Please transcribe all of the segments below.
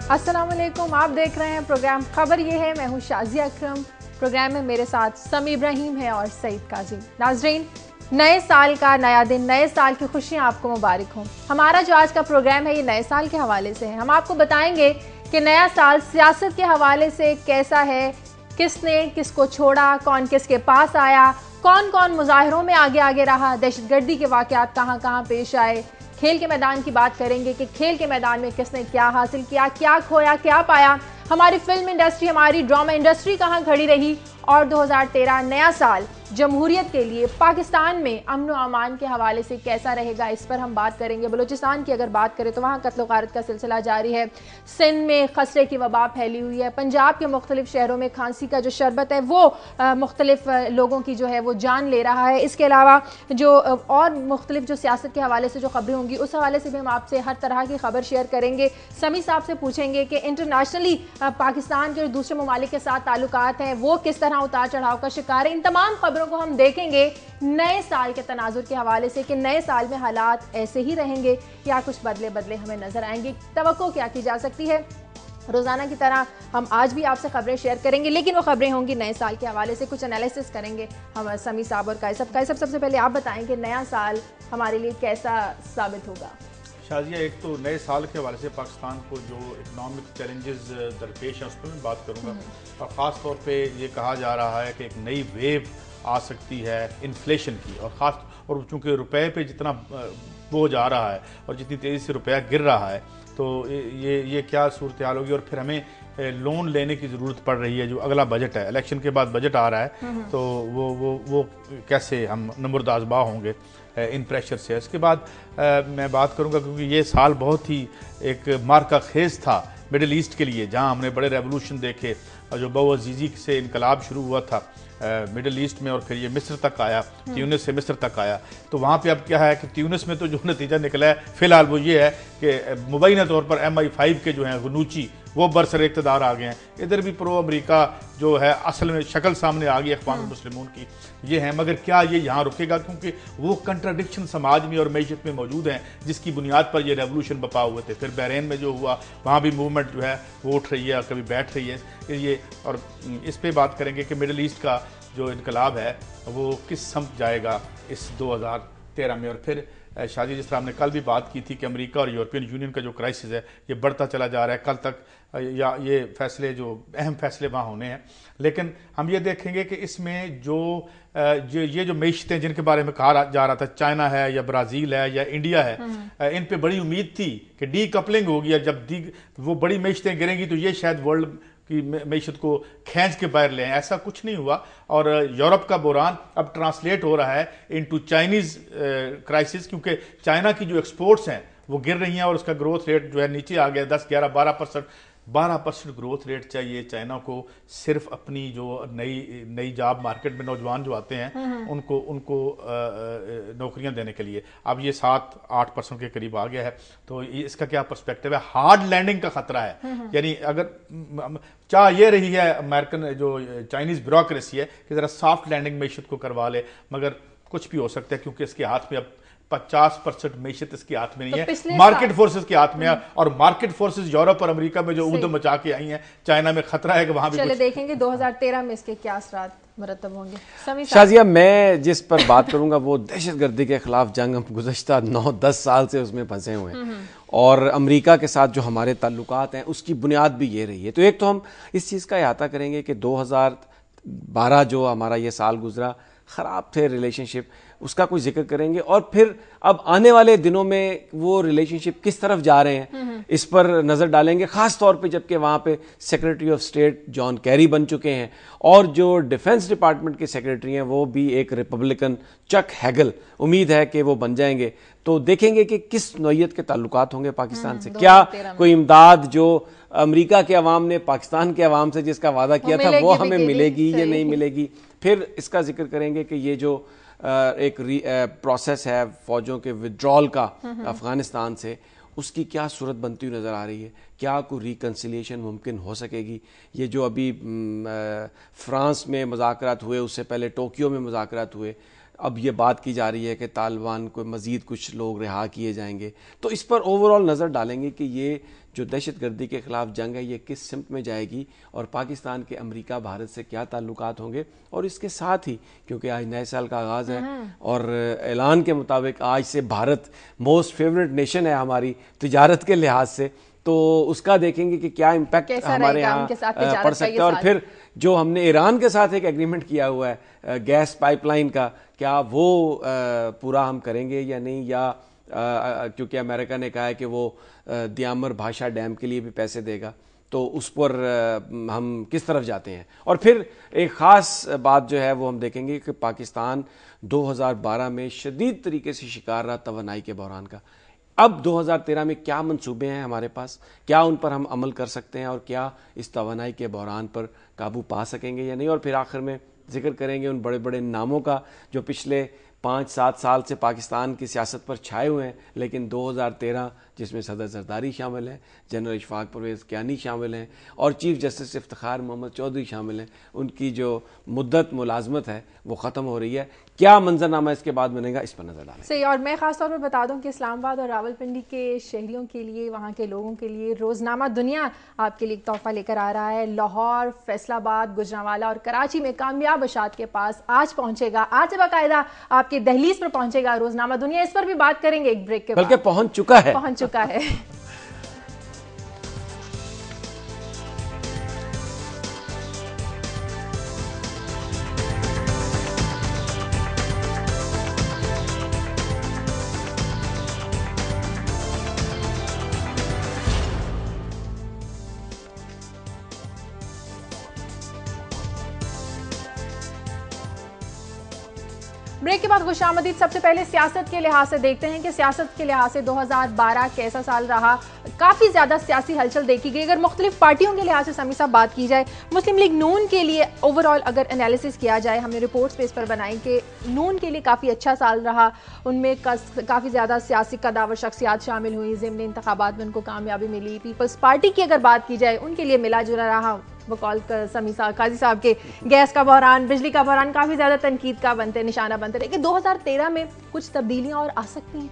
अस्सलाम वालेकुम, आप देख रहे हैं प्रोग्राम खबर ये है। मैं हूं शाजिया अकरम। प्रोग्राम में मेरे साथ समी इब्राहिम है और सईद काजी। नाजरीन, नए साल का नया दिन, नए साल की खुशियां आपको मुबारक हों। हमारा जो आज का प्रोग्राम है ये नए साल के हवाले से है। हम आपको बताएंगे कि नया साल सियासत के हवाले से कैसा है, किसने किसको छोड़ा, कौन किसके पास आया, कौन कौन मुजाहिरों में आगे आगे रहा, दहशतगर्दी के वाक़यात कहाँ कहाँ पेश आए। खेल के मैदान की बात करेंगे कि खेल के मैदान में किसने क्या हासिल किया, क्या खोया, क्या पाया। हमारी फिल्म इंडस्ट्री, हमारी ड्रामा इंडस्ट्री कहाँ खड़ी रही। और 2013 नया साल जमहूरियत के लिए पाकिस्तान में अमन व अमान के हवाले से कैसा रहेगा, इस पर हम बात करेंगे। बलूचिस्तान की अगर बात करें तो वहाँ कत्ल गारत का सिलसिला जारी है। सिंध में खसरे की वबा फैली हुई है। पंजाब के मुख्तलिफ शहरों में खांसी का जो शरबत है वो मुख्तलिफ लोगों की जो है वो जान ले रहा है। इसके अलावा जो और मुख्तलिफ जो सियासत के हवाले से जो खबरें होंगी उस हवाले से भी हम आपसे हर तरह की खबर शेयर करेंगे। समी साहब से पूछेंगे कि इंटरनेशनली पाकिस्तान के जो दूसरे ममालिक के साथ ताल्लुकात हैं वो किस तरह उतार चढ़ाव का शिकार है। इन तमाम खबरों को हम देखेंगे नए साल के तनाजुर के हवाले से कि नए साल में हालात ऐसे ही रहेंगे या कुछ बदले बदले हमें नजर आएंगे। तवक्को क्या की जा सकती है। रोजाना की तरह हम आज भी आपसे खबरें शेयर करेंगे, लेकिन वो खबरें होंगी नए साल के हवाले से। कुछ एनालिसिस करेंगे हम समी साहब और कायसब। सबसे पहले आप बताएं कि नया साल हमारे लिए कैसा साबित होगा। शाजिया, एक तो नए साल के हवाले से पाकिस्तान को जो इकनॉमिक चैलेंजेस दरपेश हैं उस पर मैं बात करूँगा। और ख़ास तौर पे ये कहा जा रहा है कि एक नई वेव आ सकती है इन्फ्लेशन की, और चूँकि रुपए पे जितना बोझ आ रहा है और जितनी तेज़ी से रुपया गिर रहा है तो ये क्या सूरत हाल होगी। और फिर हमें लोन लेने की ज़रूरत पड़ रही है। जो अगला बजट है, इलेक्शन के बाद बजट आ रहा है, तो वो कैसे हम नंबरदाजबा होंगे इन प्रेशर से। इसके बाद मैं बात करूंगा क्योंकि ये साल बहुत ही एक मार्का खेज था मिडिल ईस्ट के लिए, जहां हमने बड़े रेवोल्यूशन देखे और जो बवअज़ीज़ी से इनकलाब शुरू हुआ था मिडिल ईस्ट में और फिर ये मिस्र तक आया, ट्यूनिस से मिस्र तक आया। तो वहाँ पे अब क्या है कि ट्यूनिस में तो जो नतीजा निकला है फिलहाल वो ये है कि मुबैना तौर पर MI5 के जो हैं गनूची वो बरसर इक़्तिदार आ गए हैं। इधर भी प्रो अमेरिका जो है असल में शक्ल सामने आ गई अख़वान मुस्लिमून की ये है। मगर क्या ये यहाँ रुकेगा, क्योंकि वो कंट्राडिक्शन समाज में और मैशत में मौजूद हैं जिसकी बुनियाद पर ये रेवोल्यूशन बपा हुए थे। फिर बहरीन में जो हुआ वहाँ भी मूवमेंट जो है वो उठ रही है और कभी बैठ रही है ये। और इस पर बात करेंगे कि मिडिल ईस्ट का जो इनकलाब है वो किस समत जाएगा इस 2013 में। और फिर शादी, जिस तरह हमने कल भी बात की थी कि अमेरिका और यूरोपियन यूनियन का जो क्राइसिस है ये बढ़ता चला जा रहा है। कल तक या ये फैसले जो अहम फैसले वहाँ होने हैं, लेकिन हम ये देखेंगे कि इसमें ये जो मैशतें जिनके बारे में कहा जा रहा था, चाइना है या ब्राज़ील है या इंडिया है, इन पे बड़ी उम्मीद थी कि डी कपलिंग होगी और जब वो बड़ी मैशतें गिरेंगी तो ये शायद वर्ल्ड की मैशत को खींच के बाहर ले आए। ऐसा कुछ नहीं हुआ। और यूरोप का बुरान अब ट्रांसलेट हो रहा है इनटू चाइनीज़ क्राइसिस, क्योंकि चाइना की जो एक्सपोर्ट्स हैं वो गिर रही हैं और उसका ग्रोथ रेट जो है नीचे आ गया 10, 11, 12% ग्रोथ रेट चाहिए चाइना को सिर्फ अपनी जो नई जॉब मार्केट में नौजवान जो आते हैं उनको नौकरियां देने के लिए। अब ये 7-8% के करीब आ गया है। तो इसका क्या पर्सपेक्टिव है। हार्ड लैंडिंग का खतरा है, यानी अगर चाह ये रही है अमेरिकन जो चाइनीज ब्यूरोक्रेसी है कि जरा सॉफ्ट लैंडिंग मैशत को करवा ले, मगर कुछ भी हो सकता है क्योंकि इसके हाथ में अब 50% मैशत इसके हाथ में नहीं है, मार्केट फोर्सेस के हाथ में है। और मार्केट फोर्सेस यूरोप और अमेरिका में जो ऊधम मचा के आई हैं, चाइना में खतरा है कि वहां भी चले देखेंगे 2013 में इसके क्या असरात मुरतब होंगे। शाजिया, मैं जिस पर बात करूंगा वो दहशतगर्दी के खिलाफ जंग। हम गुज़श्ता 9-10 साल से उसमें फंसे हुए हैं और अमेरिका के साथ जो हमारे ताल्लुकात हैं उसकी बुनियाद भी ये रही है। तो एक तो हम इस चीज़ का अहाता करेंगे कि 2012 जो हमारा ये साल गुजरा, ख़राब थे रिलेशनशिप, उसका कुछ जिक्र करेंगे। और फिर अब आने वाले दिनों में वो रिलेशनशिप किस तरफ जा रहे हैं इस पर नज़र डालेंगे, ख़ास तौर पे जबकि वहाँ पे secretary of state John Kerry बन चुके हैं और जो डिफेंस डिपार्टमेंट के सेक्रेटरी हैं वो भी एक रिपब्लिकन चक हैगल, उम्मीद है कि वो बन जाएंगे। तो देखेंगे कि किस नौइयत के ताल्लुकात होंगे पाकिस्तान से। क्या कोई इमदाद जो अमेरिका के अवाम ने पाकिस्तान के अवाम से जिसका वादा किया था वो हमें मिलेगी या नहीं मिलेगी। फिर इसका जिक्र करेंगे कि ये जो एक प्रोसेस है फौजों के विड्रॉल का अफगानिस्तान से, उसकी क्या सूरत बनती हुई नज़र आ रही है। क्या कोई रिकन्सिलिएशन मुमकिन हो सकेगी। ये जो अभी फ्रांस में मुज़ाकरात हुए, उससे पहले टोक्यो में मुज़ाकरात हुए, अब ये बात की जा रही है कि तालिबान को मज़ीद कुछ लोग रिहा किए जाएंगे। तो इस पर ओवरऑल नज़र डालेंगे कि ये जो दहशतगर्दी के खिलाफ जंग है ये किस सिमत में जाएगी और पाकिस्तान के अमेरिका भारत से क्या ताल्लुकात होंगे। और इसके साथ ही क्योंकि आज नए साल का आगाज़ है और ऐलान के मुताबिक आज से भारत मोस्ट फेवरेट नेशन है हमारी तिजारत के लिहाज से, तो उसका देखेंगे कि क्या इम्पैक्ट हमारे यहाँ पड़ सकता है। और फिर जो हमने ईरान के साथ एक एग्रीमेंट किया हुआ है गैस पाइपलाइन का, क्या वो पूरा हम करेंगे या नहीं, या क्योंकि अमेरिका ने कहा है कि वो दियामर भाषा डैम के लिए भी पैसे देगा, तो उस पर हम किस तरफ जाते हैं। और फिर एक ख़ास बात जो है वो हम देखेंगे कि पाकिस्तान 2012 में शदीद तरीके से शिकार रहा तवानाई के बहरान का। अब 2013 में क्या मंसूबे हैं हमारे पास, क्या उन पर हम अमल कर सकते हैं और क्या इस तवानाई के बहरान पर काबू पा सकेंगे या नहीं। और फिर आखिर में जिक्र करेंगे उन बड़े बड़े नामों का जो पिछले 5-7 साल से पाकिस्तान की सियासत पर छाए हुए हैं, लेकिन 2013 जिसमें सदर जरदारी शामिल हैं, जनरल इशफाक परवेज़ कियानी शामिल हैं और चीफ जस्टिस इफ्तिखार मोहम्मद चौधरी शामिल हैं, उनकी जो मुद्दत मुलाजमत है वो ख़त्म हो रही है। क्या मंजरनामा इसके बाद बनेगा, इस पर नजर डालें। सही। और मैं खास तौर पर बता दूं कि इस्लामाबाद और रावलपिंडी के शहरियों के लिए, वहाँ के लोगों के लिए रोज़नामा दुनिया आपके लिए एक तोहफा लेकर आ रहा है। लाहौर, फैसलाबाद, गुजरांवाला और कराची में कामयाब अशात के पास आज पहुंचेगा, आज बाकायदा आपके दहलीज पर पहुंचेगा रोज़नामा दुनिया। इस पर भी बात करेंगे एक ब्रेक के बाद। बल्कि पहुंच चुका है। ब्रेक के बाद खुशामदीद। सबसे पहले सियासत के लिहाज से देखते हैं कि सियासत के लिहाज से 2012 कैसा साल रहा। काफ़ी ज़्यादा सियासी हलचल देखी गई। अगर मुख्तलिफ पार्टियों के लिहाज से समी साहब बात की जाए, मुस्लिम लीग नून के लिए ओवरऑल अगर एनालिसिस किया जाए, हमने रिपोर्ट्स पे इस पर बनाई कि नून के लिए काफ़ी अच्छा साल रहा। उनमें काफ़ी ज़्यादा सियासी कदावर शख्सियात शामिल हुई, ज़िमनी इंतखाबात में उनको कामयाबी मिली। पीपल्स पार्टी की अगर बात की जाए, उनके लिए मिला जुला रहा। बकौल समी काजी साहब के गैस का बहरान, बिजली का बहरान काफ़ी ज़्यादा तनकीद का निशाना बनते रहे। कि 2013 में कुछ तब्दीलियां और आ सकती हैं।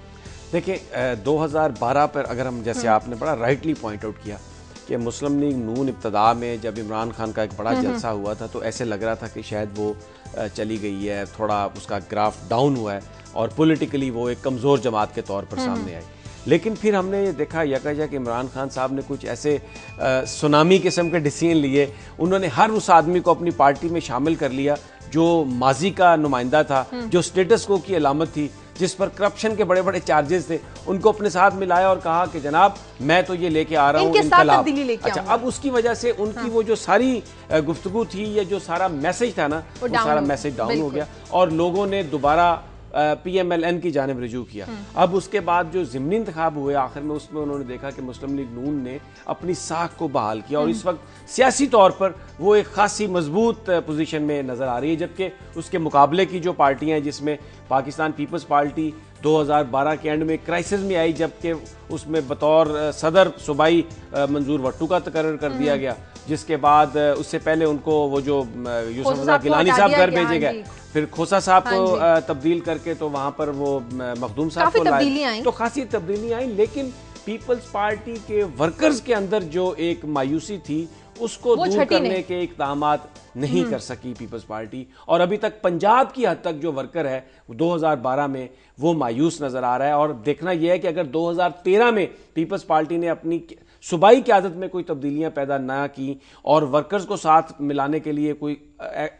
देखिए 2012 पर अगर हम, जैसे आपने बड़ा राइटली पॉइंट आउट किया कि मुस्लिम लीग नून इब्तदा में जब इमरान खान का एक बड़ा जलसा हुआ था तो ऐसे लग रहा था कि शायद वो चली गई है, थोड़ा उसका ग्राफ डाउन हुआ है और पॉलिटिकली वो एक कमज़ोर जमात के तौर पर सामने आई। लेकिन फिर हमने ये देखा यकायक कि इमरान खान साहब ने कुछ ऐसे सुनामी किस्म के डिसीजन लिए। उन्होंने हर उस आदमी को अपनी पार्टी में शामिल कर लिया जो माजी का नुमाइंदा था, जो स्टेटस को की अलामत थी, जिस पर करप्शन के बड़े बड़े चार्जेस थे, उनको अपने साथ मिलाया और कहा कि जनाब मैं तो ये लेके आ रहा हूँ इनकलाब। अच्छा, अब उसकी वजह से उनकी वो जो सारी गुफ्तगू थी या जो सारा मैसेज था ना, वो सारा मैसेज डाउन हो गया और लोगों ने दोबारा PMLN की जानिब रुजू किया। अब उसके बाद जो ज़िमनी इंतखाब हुए आखिर में, उसमें उन्होंने देखा कि मुस्लिम लीग नून ने अपनी साख को बहाल किया और इस वक्त सियासी तौर पर वो एक खासी मजबूत पोजीशन में नज़र आ रही है। जबकि उसके मुकाबले की जो पार्टियां हैं, जिसमें पाकिस्तान पीपल्स पार्टी 2012 के एंड में क्राइसिस में आई, जबकि उसमें बतौर सदर सूबाई मंजूर भट्टू का तकर्रर कर दिया गया, जिसके बाद उससे पहले उनको वो जो यूसुफ रज़ा गिलानी साहब घर भेजे गए, फिर खोसा साहब को तब्दील करके तो वहां पर वो मखदूम साहब को लाए, तो खासी तब्दीली आई। लेकिन पीपल्स पार्टी के वर्कर्स के अंदर जो एक मायूसी थी उसको दूर करने के इक़दामात नहीं कर सकी पीपल्स पार्टी। और अभी तक पंजाब की हद तक जो वर्कर है 2012 में वो मायूस नजर आ रहा है। और देखना यह है कि अगर 2013 में पीपल्स पार्टी ने अपनी सूबाई क़यादत में कोई तब्दीलियां पैदा ना की और वर्कर्स को साथ मिलाने के लिए कोई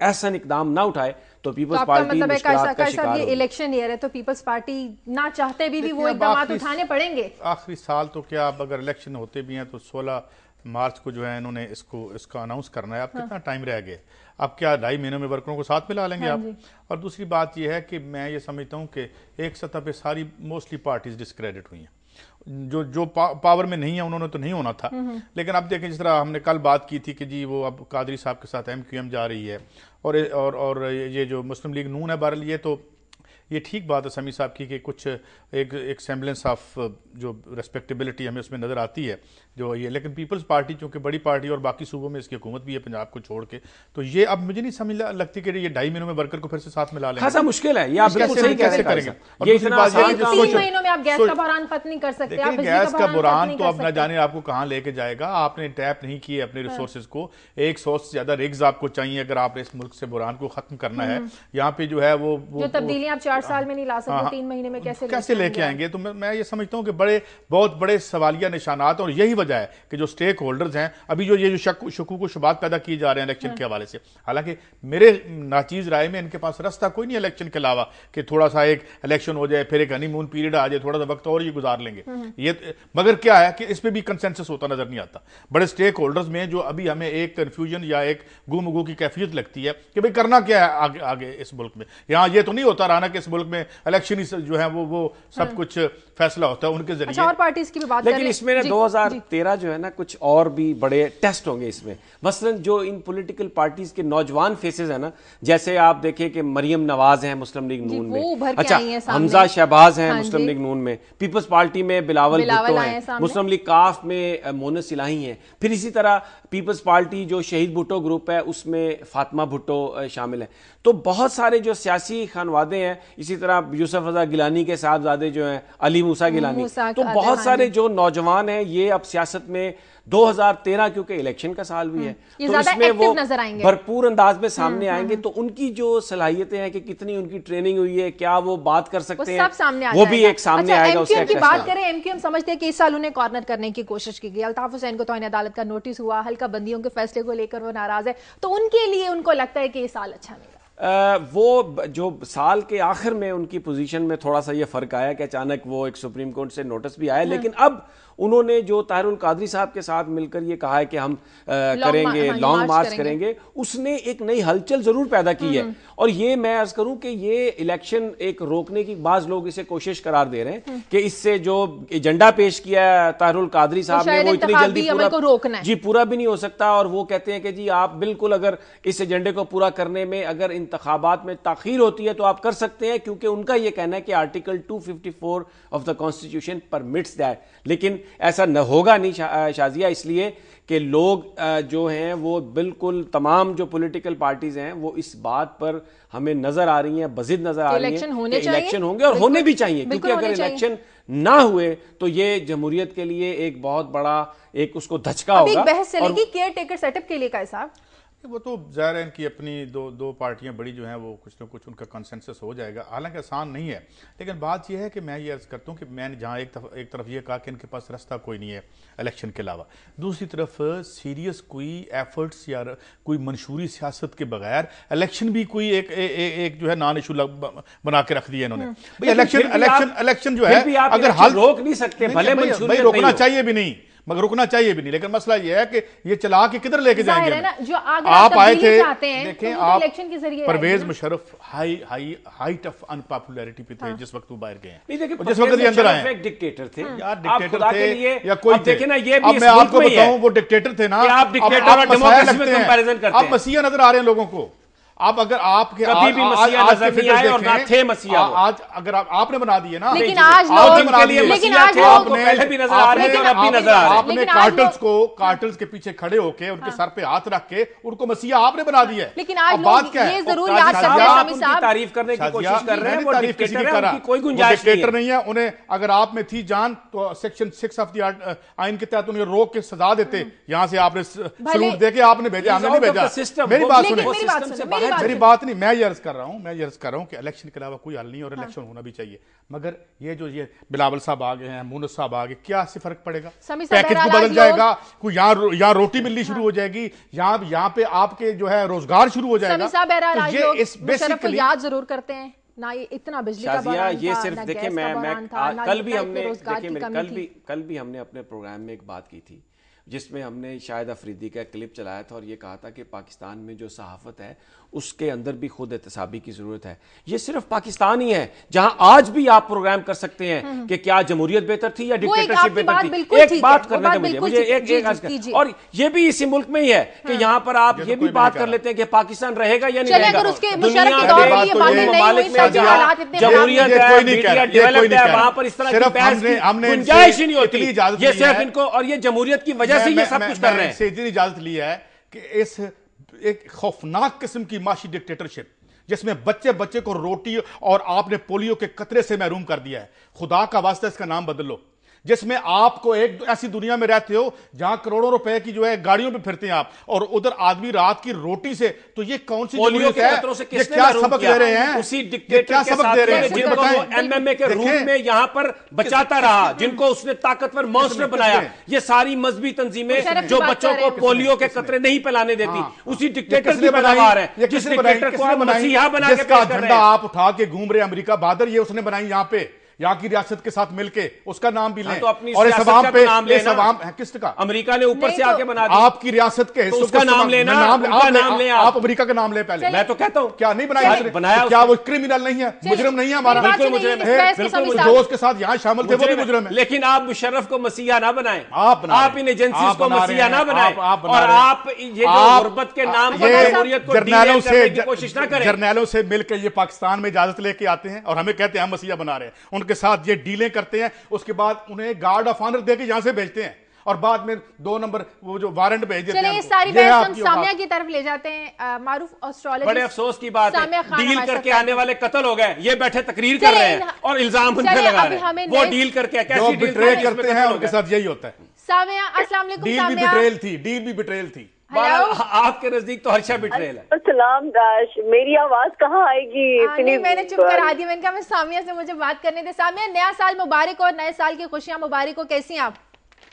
ऐसा इकदाम ना उठाए तो पीपल्स पार्टी मुश्किलात का शिकार होगी। इलेक्शन ईयर है तो पीपल्स पार्टी ना चाहते भी वो इकदाम उठाने पड़ेंगे। आखिरी साल तो क्या, अब अगर इलेक्शन होते भी हैं तो 16 मार्च को जो है इन्होंने इसका अनाउंस करना है। अब कितना टाइम रह गया? अब क्या 2.5 महीनों में वर्करों को साथ मिला लेंगे आप? और दूसरी बात यह है कि मैं ये समझता हूँ कि एक सतह पे सारी मोस्टली पार्टीज डिस्क्रेडिट हुई हैं। जो पावर में नहीं है उन्होंने तो नहीं होना था। लेकिन अब देखें, जिस तरह हमने कल बात की थी कि जी वो अब कादरी साहब के साथ MQM जा रही है और ये जो मुस्लिम लीग नून है, बहरहाल ये तो ये ठीक बात है समी साहब की कि कुछ एक सेम्बलेंस ऑफ जो रेस्पेक्टेबिलिटी हमें उसमें नज़र आती है। जो ये, लेकिन पीपल्स पार्टी चूंकि बड़ी पार्टी और बाकी सूबों में इसकी हुकूमत भी है पंजाब को छोड़ के, तो ये अब मुझे नहीं समझ लगती कि ये 2.5 महीनों में वर्कर को फिर से साथ मिला लेंगे। खासा मुश्किल है, ये आप बिल्कुल सही कैसे करेंगे। ये इतना आसान 3 महीनों में आप गैस का बुरान खत्म नहीं कर सकते। आप गैस का बुरान तो अब ना जाने आपको कहां लेके जाएगा। आपने टैप नहीं किए अपने रिसोर्सेज को, 100 से ज्यादा रिग्स आपको चाहिए अगर आपने इस मुल्क से बुरान को खत्म करना है। यहाँ पे जो है वो जो तब्दीलियां आप 4 साल में नहीं ला सकते, 3 महीने में कैसे लेके आएंगे। तो मैं ये समझता हूँ कि बहुत बड़े सवालिया निशानात, और यही वजह है कि जो स्टेक होल्डर्स हैं अभी ये जो शकूक व शुबात पैदा किए जा रहे हैं इलेक्शन के हवाले से। हालांकि मेरे नाचीज राय में इनके पास रास्ता कोई नहीं इलेक्शन के अलावा कि थोड़ा सा एक इलेक्शन हो जाए, फिर एक हनीमून पीरियड आ जाए, थोड़ा सा वक्त और ये गुजार लेंगे। ये मगर क्या है कि इस पे भी कंसेंसस होता नजर नहीं आता बड़े स्टेक होल्डर्स में, जो अभी हमें एक कंफ्यूजन या एक गुमगु की कैफियत लगती है कि भाई करना क्या है आगे इस मुल्क में। यहाँ ये तो नहीं होता रहा ना कि इस मुल्क में इलेक्शन ही जो है वो सब कुछ फैसला होता है उनके जरिए। अच्छा, और पार्टीज की भी बात लेकिन इसमें 2013 जो है ना कुछ और भी बड़े टेस्ट होंगे इसमें। मसलन जो इन पॉलिटिकल पार्टीज के नौजवान फेसेस है ना, जैसे आप देखें कि मरियम नवाज है मुस्लिम लीग नून में, अच्छा हमजा शहबाज है मुस्लिम लीग नून में, पीपल्स पार्टी में बिलावल भुट्टो है, मुस्लिम लीग काफ में मोनस इलाही है, फिर इसी तरह पीपल्स पार्टी जो शहीद भुट्टो ग्रुप है उसमें फातिमा भुट्टो शामिल है। तो बहुत सारे जो सियासी खानवादे हैं, इसी तरह यूसुफ रजा गिलानी के साहबजादे जो हैं अली मूसा गिलानी, तो बहुत सारे जो नौजवान हैं ये अब सियासत में 2013 क्योंकि इलेक्शन का साल भी है तो इसमें वो भरपूर अंदाज में सामने आएंगे। तो उनकी जो सलाहियतें हैं कि कितनी उनकी ट्रेनिंग हुई है, क्या वो बात कर सकते हैं, वो भी एक सामने आएगा। एमक्यूएम की बात करें, एमक्यूएम समझते हैं कि इस साल उन्हें कॉर्नर करने की कोशिश की गई। अल्ताफ हुसैन को तौहीन अदालत का नोटिस हुआ, हल्का बंदियों के फैसले को लेकर वो नाराज है, तो उनके लिए उनको लगता है कि ये साल अच्छा नहीं। वो जो साल के आखिर में उनकी पोजीशन में थोड़ा सा ये फर्क आया कि अचानक वो एक सुप्रीम कोर्ट से नोटिस भी आया, लेकिन अब उन्होंने जो ताहिरुल कादरी साहब के साथ मिलकर ये कहा है कि हम करेंगे लॉन्ग मार्च करेंगे, उसने एक नई हलचल जरूर पैदा की है। और ये मैं अर्ज करूं कि ये इलेक्शन एक रोकने की बाज लोग इसे कोशिश करार दे रहे हैं कि इससे जो एजेंडा पेश किया ताहिरुल कादरी साहब ने वो इतनी जल्दी पूरा भी नहीं हो सकता। और वो कहते हैं कि जी आप बिल्कुल अगर इस एजेंडे को पूरा करने में अगर इंतखाबात में ताखीर होती है तो आप कर सकते हैं, क्योंकि उनका यह कहना है कि article 254 of the constitution permits that. लेकिन ऐसा न होगा नहीं शाजिया, इसलिए कि लोग जो हैं वो बिल्कुल तमाम जो पॉलिटिकल पार्टीज हैं वो इस बात पर हमें नजर आ रही हैं, बजिद नजर आ रही हैं कि इलेक्शन होंगे और होने भी चाहिए, क्योंकि अगर इलेक्शन ना हुए तो ये जमहूरियत के लिए एक बहुत बड़ा एक उसको धचका होगा। बहस चलेगी केयर टेकर सेटअप के लिए का साहब, वो तो जाहिर है इनकी अपनी दो पार्टियां बड़ी जो हैं वो कुछ ना कुछ उनका कंसेंसस हो जाएगा। हालांकि आसान नहीं है, लेकिन बात यह है कि मैं ये अर्ज करता हूँ कि मैंने जहाँ एक तरफ ये कहा कि इनके पास रास्ता कोई नहीं है इलेक्शन के अलावा, दूसरी तरफ सीरियस कोई एफर्ट्स या कोई मंशूरी सियासत के बगैर इलेक्शन भी कोई एक जो है नॉन इशू बना के रख दिया इन्होंने। भाई इलेक्शन जो है अगर हल रोक नहीं सकते, भले रोकना चाहिए भी नहीं, मगर रुकना चाहिए भी नहीं, लेकिन मसला यह है कि ये चला के किधर लेके जाएंगे ना, जो आप आए थे देखें, आप इलेक्शन के जरिए परवेज मुशर्रफ हाइट ऑफ अनपॉपुलैरिटी पे थे जिस वक्त वो बाहर गए, जिस वक्त ये अंदर आए डिक्टेटर थे यार, डिक्टेटर थे या कोई थे। अब मैं आपको बताऊं वो डिक्टेटर थे ना, आप डिक्टेटर और डेमोक्रेसी में कंपैरिजन करते हैं। आप मसीहा नजर आ रहे हैं लोगों को। आप अगर आपके कभी भी मसीहा नजर नहीं आए और ना थे मसीहा, आज अगर आपने बना दिए ना, लेकिन आज लोग पहले भी नजर आ रहे हैं और अब भी नजर आ रहे हैं। आपने कार्टल्स के पीछे खड़े होके उनके सर पे हाथ रख के उनको मसीहा आपने बना दिया है। लेकिन आज बात क्या है, ये जरूर याद करते हैं आप उनकी तारीफ करने की कोशिश कर रहे हैं, वो डिक्टेटर है, उनकी कोई गुंजाइश नहीं है। उन्हें अगर आप में थी जान तो सेक्शन 6 ऑफ द आइन के तहत उन्हें रोक के सजा देते, यहां से आपने सलूट देके आपने भेजा, हमने नहीं भेजा। मेरी बात सुनिए, मेरी बात नहीं, मैं ये अर्ज कर रहा हूं कि इलेक्शन के अलावा कोई हल नहीं और इलेक्शन होना भी चाहिए। मगर ये जो ये बिलावल साहब आ गए हैं, मुनस साहब आ गए, क्या से फर्क पड़ेगा? पैकेज को बदल जाएगा, कोई यहाँ रोटी मिलनी शुरू हो जाएगी, यहाँ पे आपके जो है रोजगार शुरू हो जाएगा। ये इस बेसिकली याद जरूर करते हैं ना, ये इतना बिजली का बयान था, ये सिर्फ देखिए मैं कल भी हमने अपने प्रोग्राम में एक बात की थी, जिसमें हमने शाहिद अफरीदी का क्लिप चलाया था और ये कहा था कि पाकिस्तान में जो सहाफत है उसके अंदर भी खुद एहतसाबी की जरूरत है। ये सिर्फ पाकिस्तान ही है जहां आज भी आप प्रोग्राम कर सकते हैं कि क्या जमहूरियत बेहतर थी या डिक्टेटरशिप बेहतर थी। एक बात करने दें मुझे एक और ये भी इसी मुल्क में ही है कि यहाँ पर आप ये भी बात कर लेते हैं कि पाकिस्तान रहेगा या नहीं रहेगा। दुनिया के ममालिक में जमहूरियत है, मीडिया डेवलप्ड है, वहां पर इस तरह की बहस की गुंजाइश ही नहीं होती। ये सिर्फ इनको और ये जमहूरियत की वजह से ये सब कुछ कर रहे हैं। इतनी इजाजत ली है कि इस एक खौफनाक किस्म की माशी डिक्टेटरशिप जिसमें बच्चे बच्चे को रोटी और आपने पोलियो के कतरे से महरूम कर दिया है, खुदा का वास्ता इसका नाम बदल लो। जिसमें आपको एक ऐसी दुनिया में रहते हो जहां करोड़ों रुपए की जो है गाड़ियों पे फिरते हैं आप, और उधर आदमी रात की रोटी से, तो ये कौन सी जमहूरियत है? ये क्या सबक दे रहे हैं? उसी डिक्टेटर क्या सबक दे रहे हैं? जिनको एमएमए के रूप में यहां पर बचाता रहा, जिनको उसने ताकतवर मॉन्स्टर बनाया, ये सारी मजहबी तंजीमें जो बच्चों को पोलियो के कतरे नहीं पिलाने देती, उसी डिक्टेटर की पैदावार है। जिस डिक्टेटर को आप मसीहा बना के पेश कर रहे हैं, आप उठा के घूम रहे अमेरिका बहादुर, ये उसने बनाई यहाँ पे, यहाँ की रियासत के साथ मिलके, उसका नाम भी लें। तो अपनी और इस अवाम पे नाम लेना, किसका? अमेरिका ने ऊपर से आके बना दिया। आपकी रियासत के हिस्सों उसका नाम लेना, आप अमेरिका का नाम ले पहले। मैं तो कहता हूं क्या नहीं बनाया? क्या वो क्रिमिनल नहीं है, मुजरिम नहीं है हमारा? बिल्कुल मुजरिम है, बिल्कुल जो उसके साथ यहाँ शामिल थे वो भी मुजरिम है। लेकिन आप मुशर्रफ को मसीहा ना बनाएं, आप इन एजेंसीज को मसीहा ना बनाएं, और आप ये जो गुर्बत के नाम पर जमहूरियत को जर्नैलों करने की कोशिश ना करें। जर्नैलों से मिलकर ये पाकिस्तान में इजाजत लेके आते हैं और हमें कहते हैं हम मसीहा बना रहे हैं। उनके साथ ये डीलें करते हैं, उसके बाद उन्हें गार्ड ऑफ ऑनर देके यहां से भेजते हैं और बाद में 2 नंबर वो जो वारंट भेज देते हैं। चलिए सारी बहस हम सामिया की तरफ ले जाते हैं। मारूफ एस्ट्रोलॉजिस्ट, बड़े अफसोस की बात है, डील करके आने वाले कत्ल हो गए, ये बैठे तकरीर कर रहे हैं और इल्जाम उन पे लगा रहे हैं। वो डील करके कैसी डील करते हैं, उनके साथ यही होता है। सामिया अस्सलाम वालेकुम। डील भी बिट्रेयल थी, डील भी बिट्रेयल थी। आपके नजदीक तो हर्षा बिट्रेल है। सलाम दाश, मेरी आवाज कहाँ आएगी? नहीं, मैंने चुप करा दी। मैंने कहा मैं सामिया से मुझे बात करने दे। सामिया, नया साल मुबारक और नए साल की खुशियां मुबारक हो। कैसी हैं आप?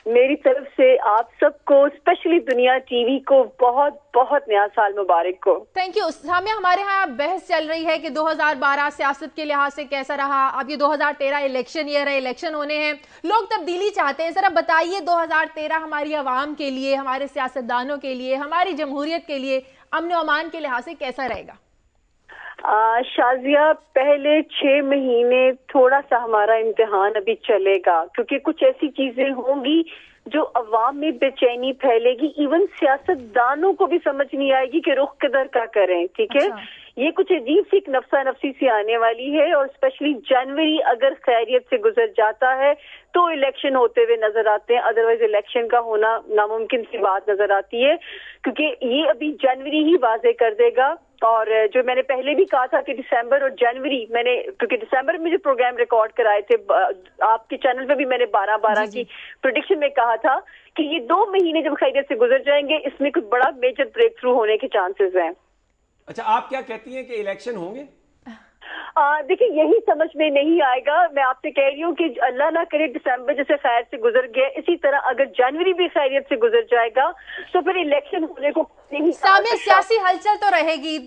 मेरी तरफ से आप सबको, स्पेशली दुनिया टीवी को बहुत बहुत नया साल मुबारक हो। Thank you. सामिया, हमारे यहाँ बहस चल रही है कि 2012 सियासत के लिहाज से कैसा रहा, अब ये 2013 इलेक्शन ईयर है, इलेक्शन होने हैं, लोग तब्दीली चाहते हैं। जरा बताइए 2013 हमारी आवाम के लिए, हमारे सियासतदानों के लिए, हमारी जमहूरियत के लिए, अमन अमान के लिहाज से कैसा रहेगा? शाजिया, पहले 6 महीने थोड़ा सा हमारा इम्तिहान अभी चलेगा, क्योंकि कुछ ऐसी चीजें होंगी जो अवाम में बेचैनी फैलेगी। इवन सियासतदानों को भी समझ नहीं आएगी कि रुख किधर का करें। ठीक है, ये कुछ अजीब सी नफसा नफसी सी आने वाली है। और स्पेशली जनवरी अगर खैरियत से गुजर जाता है तो इलेक्शन होते हुए नजर आते हैं, अदरवाइज इलेक्शन का होना नामुमकिन सी बात नजर आती है, क्योंकि ये अभी जनवरी ही वाजे कर देगा। और जो मैंने पहले भी कहा था कि दिसंबर और जनवरी, मैंने क्योंकि दिसंबर में जो प्रोग्राम रिकॉर्ड कराए थे आपके चैनल पे भी, मैंने 12-12 की प्रेडिक्शन में कहा था कि ये 2 महीने जब खैरियत से गुजर जाएंगे, इसमें कुछ बड़ा मेजर ब्रेक थ्रू होने के चांसेस हैं। अच्छा, आप क्या कहती हैं कि इलेक्शन होंगे? देखिए, यही समझ में नहीं आएगा। मैं आपसे कह रही हूँ कि अल्लाह ना करे दिसंबर जैसे खैर से गुजर गया, इसी तरह अगर जनवरी भी खैरियत से गुजर जाएगा तो फिर इलेक्शन होने को नहीं। सामिया, सियासी हलचल तो रहेगी,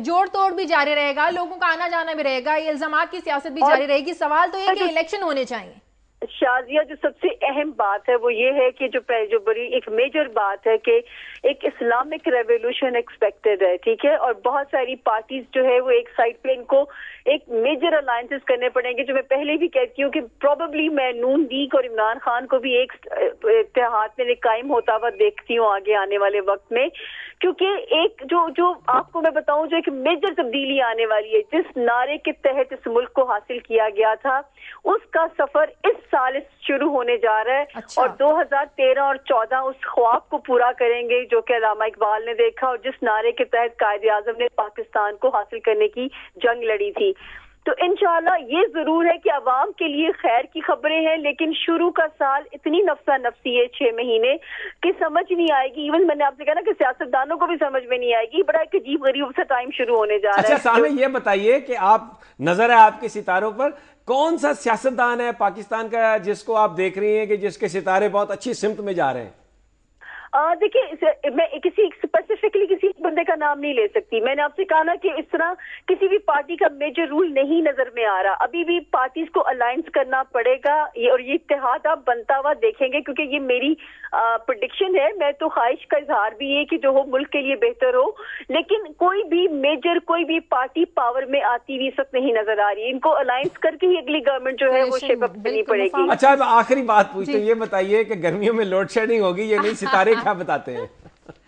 जोड़ तोड़ भी जारी रहेगा, लोगों का आना जाना भी रहेगा, इल्जामात की सियासत भी जारी रहेगी। सवाल तो ये कि इलेक्शन होने चाहिए। शाजिया, जो सबसे अहम बात है वो ये है कि जो बड़ी एक मेजर बात है कि एक इस्लामिक रेवोल्यूशन एक्सपेक्टेड है। ठीक है, और बहुत सारी पार्टीज जो है वो एक साइड पे इनको एक मेजर अलायंसेस करने पड़ेंगे, जो मैं पहले भी कहती हूँ कि प्रोबेबली मैं नून लीग और इमरान खान को भी एक इत्तेहाद में कायम होता हुआ देखती हूँ आगे आने वाले वक्त में, क्योंकि एक जो आपको मैं बताऊं, जो एक मेजर तब्दीली आने वाली है, जिस नारे के तहत इस मुल्क को हासिल किया गया था, उसका सफर इस साल शुरू होने जा रहा है। अच्छा। और 2013 और 14 उस ख्वाब को पूरा करेंगे जो कि अल्लामा इकबाल ने देखा और जिस नारे के तहत कायदे आजम ने पाकिस्तान को हासिल करने की जंग लड़ी थी। तो इंशाल्लाह ये जरूर है कि अवाम के लिए खैर की खबरें हैं, लेकिन शुरू का साल इतनी नफसा नफसी है 6 महीने कि समझ नहीं आएगी। इवन मैंने आपसे कहा ना कि सियासतदानों को भी समझ में नहीं आएगी। बड़ा एक अजीब गरीब सा टाइम शुरू होने जा रहा है। अच्छा सामने ये बताइए कि आप नजर है आपके सितारों पर, कौन सा सियासतदान है पाकिस्तान का जिसको आप देख रही हैं कि जिसके सितारे बहुत अच्छी सिमत में जा रहे हैं? देखिए, मैं किसी स्पेसिफिकली किसी बंदे का नाम नहीं ले सकती। मैंने आपसे कहा ना कि इस तरह किसी भी पार्टी का मेजर रूल नहीं नजर में आ रहा। अभी भी पार्टीज को अलायंस करना पड़ेगा और ये इत्तेहाद आप बनता हुआ देखेंगे, क्योंकि ये मेरी प्रेडिक्शन है। मैं तो ख्वाहिश का इजहार भी है कि जो हो मुल्क के लिए बेहतर हो, लेकिन कोई भी मेजर कोई भी पार्टी पावर में आती हुई सब नहीं नजर आ रही। इनको अलायंस करके ही अगली गवर्नमेंट जो है वो शेप अप करनी पड़ेगी। अच्छा, अब आखिरी बात पूछते हैं, ये बताइए कि गर्मियों में लोड शेडिंग होगी या नहीं, सितारे क्या बताते हैं?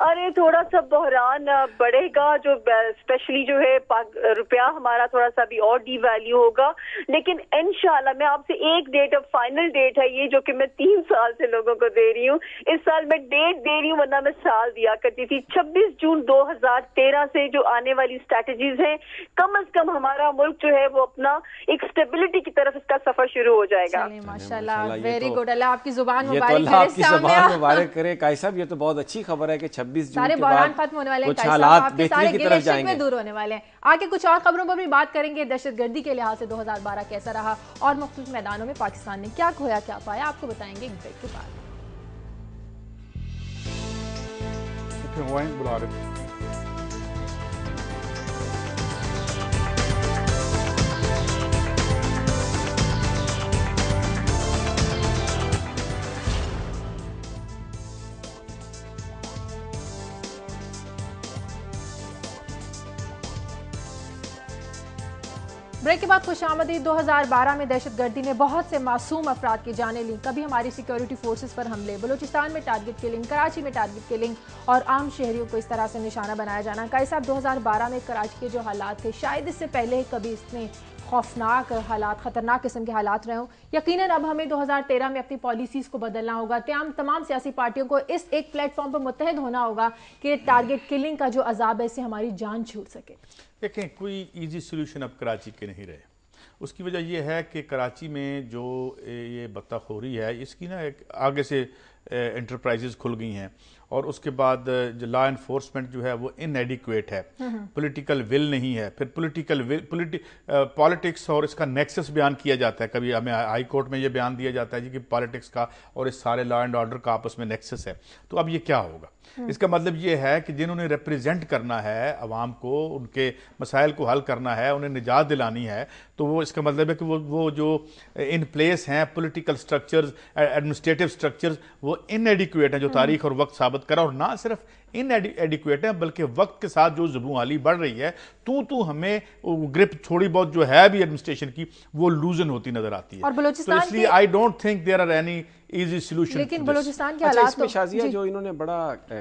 अरे थोड़ा सा बहरान बढ़ेगा, जो स्पेशली जो है रुपया हमारा थोड़ा सा भी और डीवैल्यू होगा। लेकिन इंशाल्लाह मैं आपसे एक डेट, अब फाइनल डेट है ये, जो कि मैं 3 साल से लोगों को दे रही हूँ। इस साल मैं डेट दे रही हूँ, वरना मैं साल दिया करती थी। 26 जून 2013 से जो आने वाली स्ट्रैटेजीज हैं, कम से कम हमारा मुल्क जो है वो अपना एक स्टेबिलिटी की तरफ इसका सफर शुरू हो जाएगा। माशाल्लाह, वेरी गुड। अल्लाह आपकी जुबान मुबारक करे। अल्लाह आपकी जुबान मुबारक करे। काई साहब, ये तो बहुत अच्छी खबर है कि 26 जून के बाद खत्म होने वाले हैं, कुछ हालात बेहतरी की तरफ जाएंगे, दूर होने वाले हैं। आगे कुछ और खबरों पर भी बात करेंगे। दहशतगर्दी के लिहाज से 2012 कैसा रहा और मुख्तलिफ मैदानों में पाकिस्तान ने क्या खोया क्या पाया, आपको बताएंगे एक ब्रेक के बाद। ब्रेक के बाद खुशामदीद। 2012 में दहशतगर्दी ने बहुत से मासूम अफराद की जानें ली। कभी हमारी सिक्योरिटी फोर्सेस पर हमले, बलूचिस्तान में टारगेट किलिंग, कराची में टारगेट किलिंग और आम शहरियों को इस तरह से निशाना बनाया जाना। काई साहब, 2012 में कराची के जो हालात थे, शायद इससे पहले कभी इतने खौफनाक हालात, खतरनाक किस्म के हालात रहे हों। यकीनन अब हमें 2013 में अपनी पॉलिसीज़ को बदलना होगा। तमाम सियासी पार्टियों को इस एक प्लेटफॉर्म पर मुत्तहद होना होगा कि टारगेट किलिंग का जो अजाब है इससे हमारी जान छूट सके। देखें, कोई इजी सोल्यूशन अब कराची के नहीं रहे। उसकी वजह यह है कि कराची में जो ये बत्ताखोरी है, इसकी ना एक आगे से एंटरप्राइजेज खुल गई हैं और उसके बाद जो लॉ एनफोर्समेंट जो है वो इनएडिक्वेट है, पॉलिटिकल विल नहीं है। फिर पॉलिटिक्स और इसका नेक्सस बयान किया जाता है। कभी हमें हाई कोर्ट में ये बयान दिया जाता है जी कि पॉलिटिक्स का और इस सारे लॉ एंड ऑर्डर का आपस में नेक्सस है। तो अब ये क्या होगा? इसका मतलब ये है कि जिन्होंने रिप्रेजेंट करना है अवाम को, उनके मसाइल को हल करना है, उन्हें निजात दिलानी है, तो वो इसका मतलब है कि वो जो इन प्लेस हैं पॉलिटिकल स्ट्रक्चर्स, एडमिनिस्ट्रेटिव स्ट्रक्चर्स, वो इनएडिक्वेट हैं, जो तारीख और वक्त साबित करा। और ना सिर्फ इनएडिक्वेट है बल्कि वक्त के साथ जो ज़ुबान बढ़ रही है, तू हमें ग्रिप थोड़ी बहुत जो है भी एडमिनिस्ट्रेशन की, वो लूजन होती नजर आती है। और बलूचिस्तान, तो इसलिए I don't think there are any easy solution. लेकिन बलूचिस्तान के अच्छा, हालात इसमें शाजिया जो इन्होंने बड़ा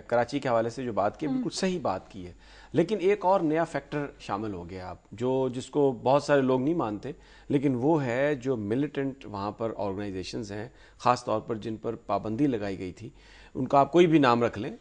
कराची के हवाले से जो बात की, बिल्कुल सही बात की है। लेकिन एक और नया फैक्टर शामिल हो गया आप, जिसको बहुत सारे लोग नहीं मानते, लेकिन वो है जो मिलिटेंट वहाँ पर ऑर्गेनाइजेशंस हैं, ख़ास तौर पर जिन पर पाबंदी लगाई गई थी, उनका आप कोई भी नाम रख लें,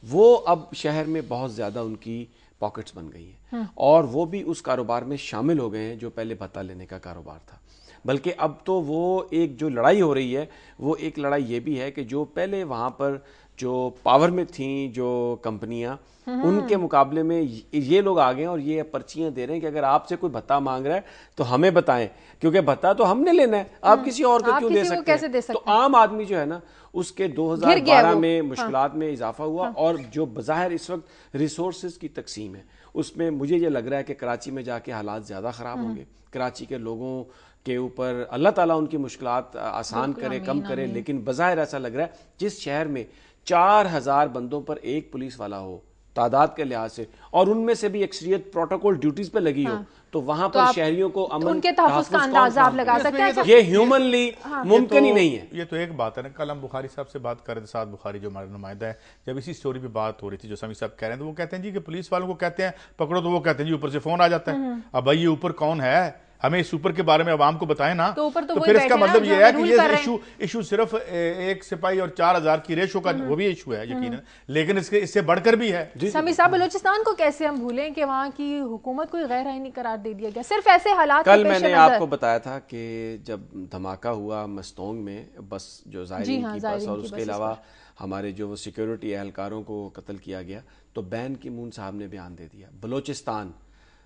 वो अब शहर में बहुत ज़्यादा उनकी पॉकेट्स बन गई हैं और वो भी उस कारोबार में शामिल हो गए हैं जो पहले भत्ता लेने का कारोबार था। बल्कि अब तो वो एक जो लड़ाई हो रही है, वो एक लड़ाई ये भी है कि जो पहले वहाँ पर जो पावर में थी जो कंपनियां, उनके मुकाबले में ये लोग आ गए और ये पर्चियां दे रहे हैं कि अगर आपसे कोई भत्ता मांग रहा है तो हमें बताएं, क्योंकि भत्ता तो हमने लेना है, आप किसी और को क्यों दे सकते हैं? तो आम आदमी जो है ना, उसके 2012 में मुश्किलात में इजाफा हुआ और जो बज़ाहिर इस वक्त रिसोर्सेज की तकसीम है, उसमें मुझे ये लग रहा है कि कराची में जाके हालात ज़्यादा ख़राब होंगे। कराची के लोगों के ऊपर अल्लाह ताला उनकी मुश्किलात आसान करे, कम करे, लेकिन बज़ाहिर ऐसा लग रहा है जिस शहर में 4000 बंदों पर एक पुलिस वाला हो तादाद के लिहाज से, और उनमें से भी अक्सरियत प्रोटोकॉल ड्यूटीज पे लगी हो, तो वहां पर शहरियों को अमन, उनके तहफ़्फ़ुज़ का अंदाजा आप लगा सकते हैं। ये ह्यूमनली मुमकिन ही नहीं है। ये तो एक बात है ना, कल हम बुखारी साहब से बात कर रहे थे, साद बुखारी जो हमारे नुमाइंदा है, जब इसी स्टोरी पे बात हो रही थी, जो समी साहब कह रहे हैं, तो वो कहते हैं जी कि पुलिस वालों को कहते हैं पकड़ो, तो वो कहते हैं जी ऊपर से फोन आ जाता है। अब भाई ये ऊपर कौन है, हमें इस ऊपर के बारे में आवाम को बताएं ना। तो फिर इसका मतलब ये है कि ये इशू सिर्फ एक सिपाही और 4000 की रेशो का वो भी इशू है यकीनन, लेकिन इससे बढ़कर भी है। समी साहब, बलूचिस्तान को कैसे हम भूलें कि वहाँ की हुकूमत को गैर आईनी करार दे दिया गया सिर्फ ऐसे हालात। कल मैंने आपको बताया था कि जब धमाका हुआ मस्तोंग में, बस जो ज़ायरीन की बस और उसके अलावा हमारे जो सिक्योरिटी एहलकारों को कत्ल किया गया, तो बैन की मून साहब ने बयान दे दिया। बलूचिस्तान,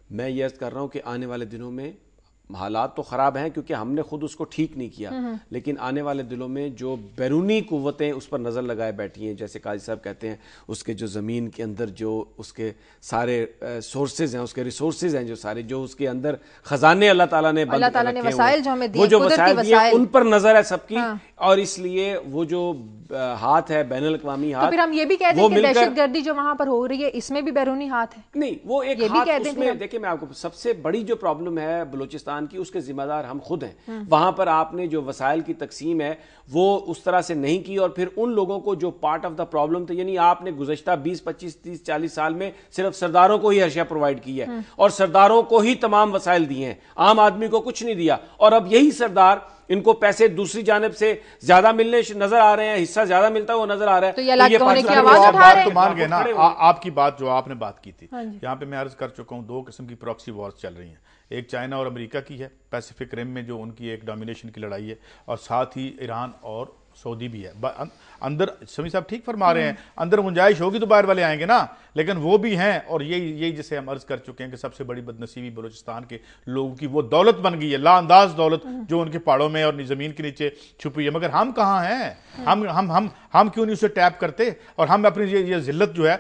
मैं ये अर्ज कर रहा हूँ कि आने वाले दिनों में हालात तो ख़राब हैं क्योंकि हमने खुद उसको ठीक नहीं किया, लेकिन आने वाले दिनों में जो बैरूनी कुव्वतें उस पर नज़र लगाए बैठी हैं, जैसे काजी साहब कहते हैं, उसके जो ज़मीन के अंदर जो उसके सारे सोर्सेज हैं, उसके रिसोर्सेज हैं, जो सारे जो उसके अंदर खजाने अल्लाह ताला ने वसाइल जो हमें दिए, वो जो वसाइल दिए उन पर नज़र है सबकी। हाँ। और इसलिए वो जो हाथ है बैनुल अक़वामी हाथ, तो फिर हम ये भी कहते हैं कि दहशतगर्दी जो वहां पर हो रही है इसमें भी बैरूनी हाथ है। नहीं, वो एक हाथ उसमें, देखिए मैं आपको सबसे बड़ी जो प्रॉब्लम है बलूचिस्तान की, उसके जिम्मेदार हम खुद हैं। वहां पर आपने जो वसाइल की तकसीम है वो उस तरह से नहीं की, और फिर उन लोगों को जो पार्ट ऑफ द प्रॉब्लम थे, यानी आपने गुज़श्ता 20, 25, 30, 40 साल में सिर्फ सरदारों को ही अशिया प्रोवाइड की है और सरदारों को ही तमाम वसाइल दिए हैं, आम आदमी को कुछ नहीं दिया। और अब यही सरदार, इनको पैसे दूसरी जानिब से ज्यादा मिलने नजर आ रहे हैं, हिस्सा ज्यादा मिलता हुआ नजर आ रहा है। तो ये बात तो मान गए ना, आपकी बात जो आपने बात की थी, यहाँ पे मैं अर्ज कर चुका हूँ, दो किस्म की प्रॉक्सी वॉर्स चल रही हैं। एक चाइना और अमेरिका की है, पैसिफिक रिम में जो उनकी एक डोमिनेशन की लड़ाई है, और साथ ही ईरान और सऊदी भी है। अंदर समी साहब ठीक फरमा रहे हैं, अंदर गुंजाइश होगी तो बाहर वाले आएंगे ना, लेकिन वो भी हैं। और यही जिसे हम अर्ज कर चुके हैं कि सबसे बड़ी बदनसीबी बलूचिस्तान के लोगों की वो दौलत बन गई है, लाअंदाज दौलत जो उनके पहाड़ों में और जमीन के नीचे छुपी है। मगर हम कहाँ हैं? हम क्यों नहीं उसे टैप करते? और हम अपनी ये जिल्लत जो है,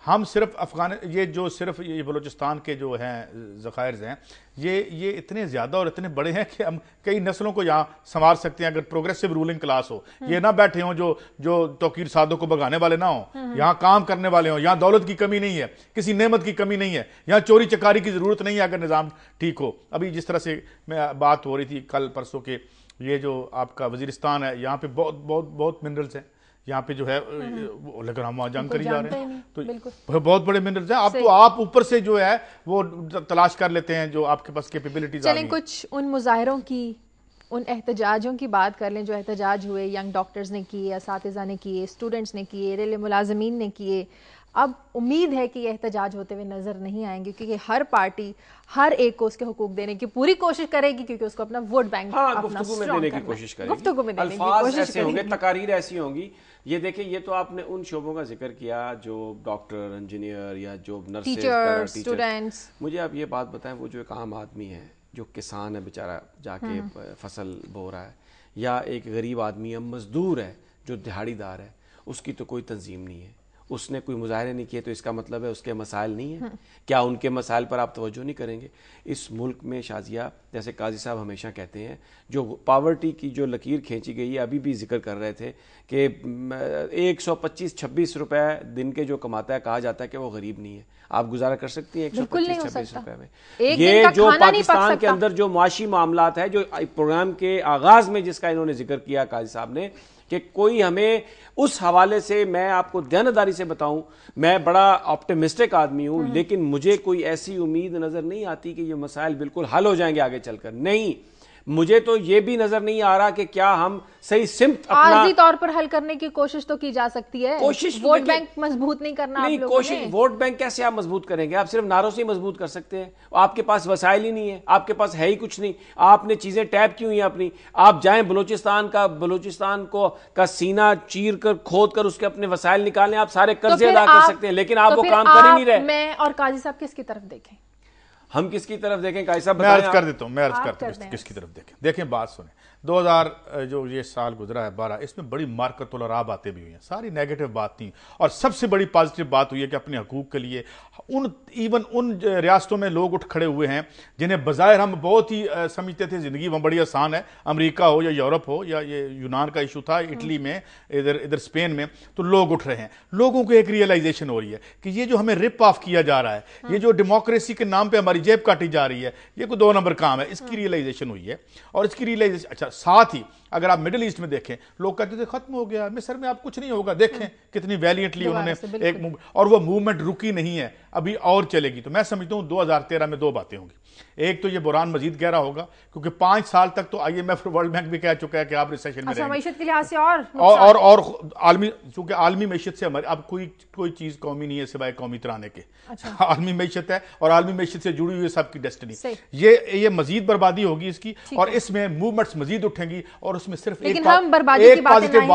हम सिर्फ ये बलूचिस्तान के जो हैं ज़खायर हैं, ये इतने ज़्यादा और इतने बड़े हैं कि हम कई नस्लों को यहाँ संवार सकते हैं अगर प्रोग्रेसिव रूलिंग क्लास हो। ये ना बैठे हों जो तौकीर सादों को भगाने वाले ना हो, यहाँ काम करने वाले हों। यहाँ दौलत की कमी नहीं है, किसी नेमत की कमी नहीं है, यहाँ चोरी चकारी की ज़रूरत नहीं है अगर निज़ाम ठीक हो। अभी जिस तरह से मैं बात हो रही थी कल परसों के, ये जो आपका वजीरिस्तान है, यहाँ पे बहुत मिनरल्स हैं यहाँ पे जो है, लेकिन हम वहाँ जंग करी जा रहे हैं, तो बहुत बड़े मिनरल्स हैं। आप ऊपर से जो है वो तलाश कर लेते हैं जो आपके पास कैपेबिलिटीज। चलें कुछ उन मुजाहिरों की, उन एहतजाजों की बात कर लें जो एहतजाज हुए, यंग डॉक्टर्स ने किए, असातिज़ा ने किए, स्टूडेंट्स ने किए, रेल मुलाजमीन ने किए। अब उम्मीद है कि ये एहतजाज होते हुए नजर नहीं आएंगे, क्योंकि हर पार्टी हर एक को उसके हुकूक देने की पूरी कोशिश करेगी, क्योंकि उसको अपना वोट बैंक गुफ्तगू में देने की कोशिश करेगी, गुफ्तगू में देने की कोशिश ऐसे होंगे, तकारीर ऐसी होंगी। ये देखिए, ये तो आपने उन शोबों का जिक्र किया जो डॉक्टर, इंजीनियर या जो नर्सेज, टीचर्स, स्टूडेंट्स। मुझे आप ये बात बताएं, वो जो एक आम आदमी है, जो किसान है बेचारा जाके फसल बो रहा है, या एक गरीब आदमी है, मजदूर है जो दिहाड़ीदार है, उसकी तो कोई तंजीम नहीं है, उसने कोई मुजाहरे नहीं किए, तो इसका मतलब है उसके मसाइल नहीं है। क्या उनके मसाइल पर आप तवज्जो नहीं करेंगे? इस मुल्क में शाजिया, जैसे काजी साहब हमेशा कहते हैं, जो पावर्टी की जो लकीर खींची गई है, अभी भी जिक्र कर रहे थे कि 125-26 रुपए दिन के जो कमाता है, कहा जाता है कि वो गरीब नहीं है। आप गुजारा कर सकती हैं 125-26 रुपए में? ये जो पाकिस्तान के अंदर जो मुआशी मामलात है, जो प्रोग्राम के आगाज में जिसका इन्होंने जिक्र किया काजी साहब ने, कि कोई हमें उस हवाले से, मैं आपको दयानतदारी से बताऊं, मैं बड़ा ऑप्टिमिस्टिक आदमी हूं, लेकिन मुझे कोई ऐसी उम्मीद नजर नहीं आती कि ये मसाइल बिल्कुल हल हो जाएंगे आगे चलकर। नहीं, मुझे तो ये भी नजर नहीं आ रहा कि क्या हम सही सिमत आर्जी तौर पर हल करने की कोशिश तो की जा सकती है। कोशिश वोट बैंक मजबूत नहीं करना, नहीं कोशिश, वोट बैंक कैसे आप मजबूत करेंगे? आप सिर्फ नारों से ही मजबूत कर सकते हैं। आपके पास वसाइल ही नहीं है, आपके पास है ही कुछ नहीं, आपने चीजें टैप की हुई हैं अपनी। आप जाएं बलूचिस्तान का सीना चीर कर, खोद कर उसके अपने वसाइल निकालें, आप सारे कर्जे अदा कर सकते हैं, लेकिन आप वो काम कर ही नहीं रहे। मैं और काजी साहब किसकी तरफ देखें? हम किसकी तरफ देखें? काजी साहब मैं अर्ज कर देता हूं, किसकी तरफ देखें। बात सुने, 2000 जो ये साल गुजरा है 12, इसमें बड़ी मार्कतुल आरा बातें भी हुई हैं, सारी नेगेटिव बात थी, और सबसे बड़ी पॉजिटिव बात हुई है कि अपने हकूक के लिए उन रियासतों में लोग उठ खड़े हुए हैं जिन्हें बज़ाहिर हम बहुत ही समझते थे जिंदगी वहाँ बड़ी आसान है, अमेरिका हो या यूरोप हो, या ये यूनान का इशू था, इटली में, इधर स्पेन में, तो लोग उठ रहे हैं। लोगों को एक रियलाइजेशन हो रही है कि ये जो हमें रिप ऑफ किया जा रहा है, ये जो डेमोक्रेसी के नाम पे हमारी जेब काटी जा रही है, ये कोई 2 नंबर काम है, इसकी रियलाइजेशन हुई है। और इसकी रियलाइजेशन, अच्छा, साथ ही अगर आप मिडिल ईस्ट में देखें, लोग कहते थे खत्म हो गया, मिस्र में आप कुछ नहीं होगा, देखें कितनी वैलियंटली उन्होंने एक और वो मूवमेंट रुकी नहीं है, अभी और चलेगी। तो मैं समझता हूं 2013 में 2 बातें होंगी। एक तो ये बुरान मजीद गहरा होगा, क्योंकि 5 साल तक तो IMF, वर्ल्ड बैंक भी कह चुका है कि आप रिसेशन में रहेंगे। मईशत के लिहाज से और आलमी, चूंकि आलमी मईशत से हमारे अब कोई चीज कौमी नहीं है सिवाय कौमी तराने के। आलमी मईशत है, और आलमी मईशत से जुड़ी हुई सबकी डेस्टिनी। ये मजीद बर्बादी होगी इसकी, और इसमें मूवमेंट्स मजीद उठेंगी, और उसमें सिर्फ एक पॉजिटिव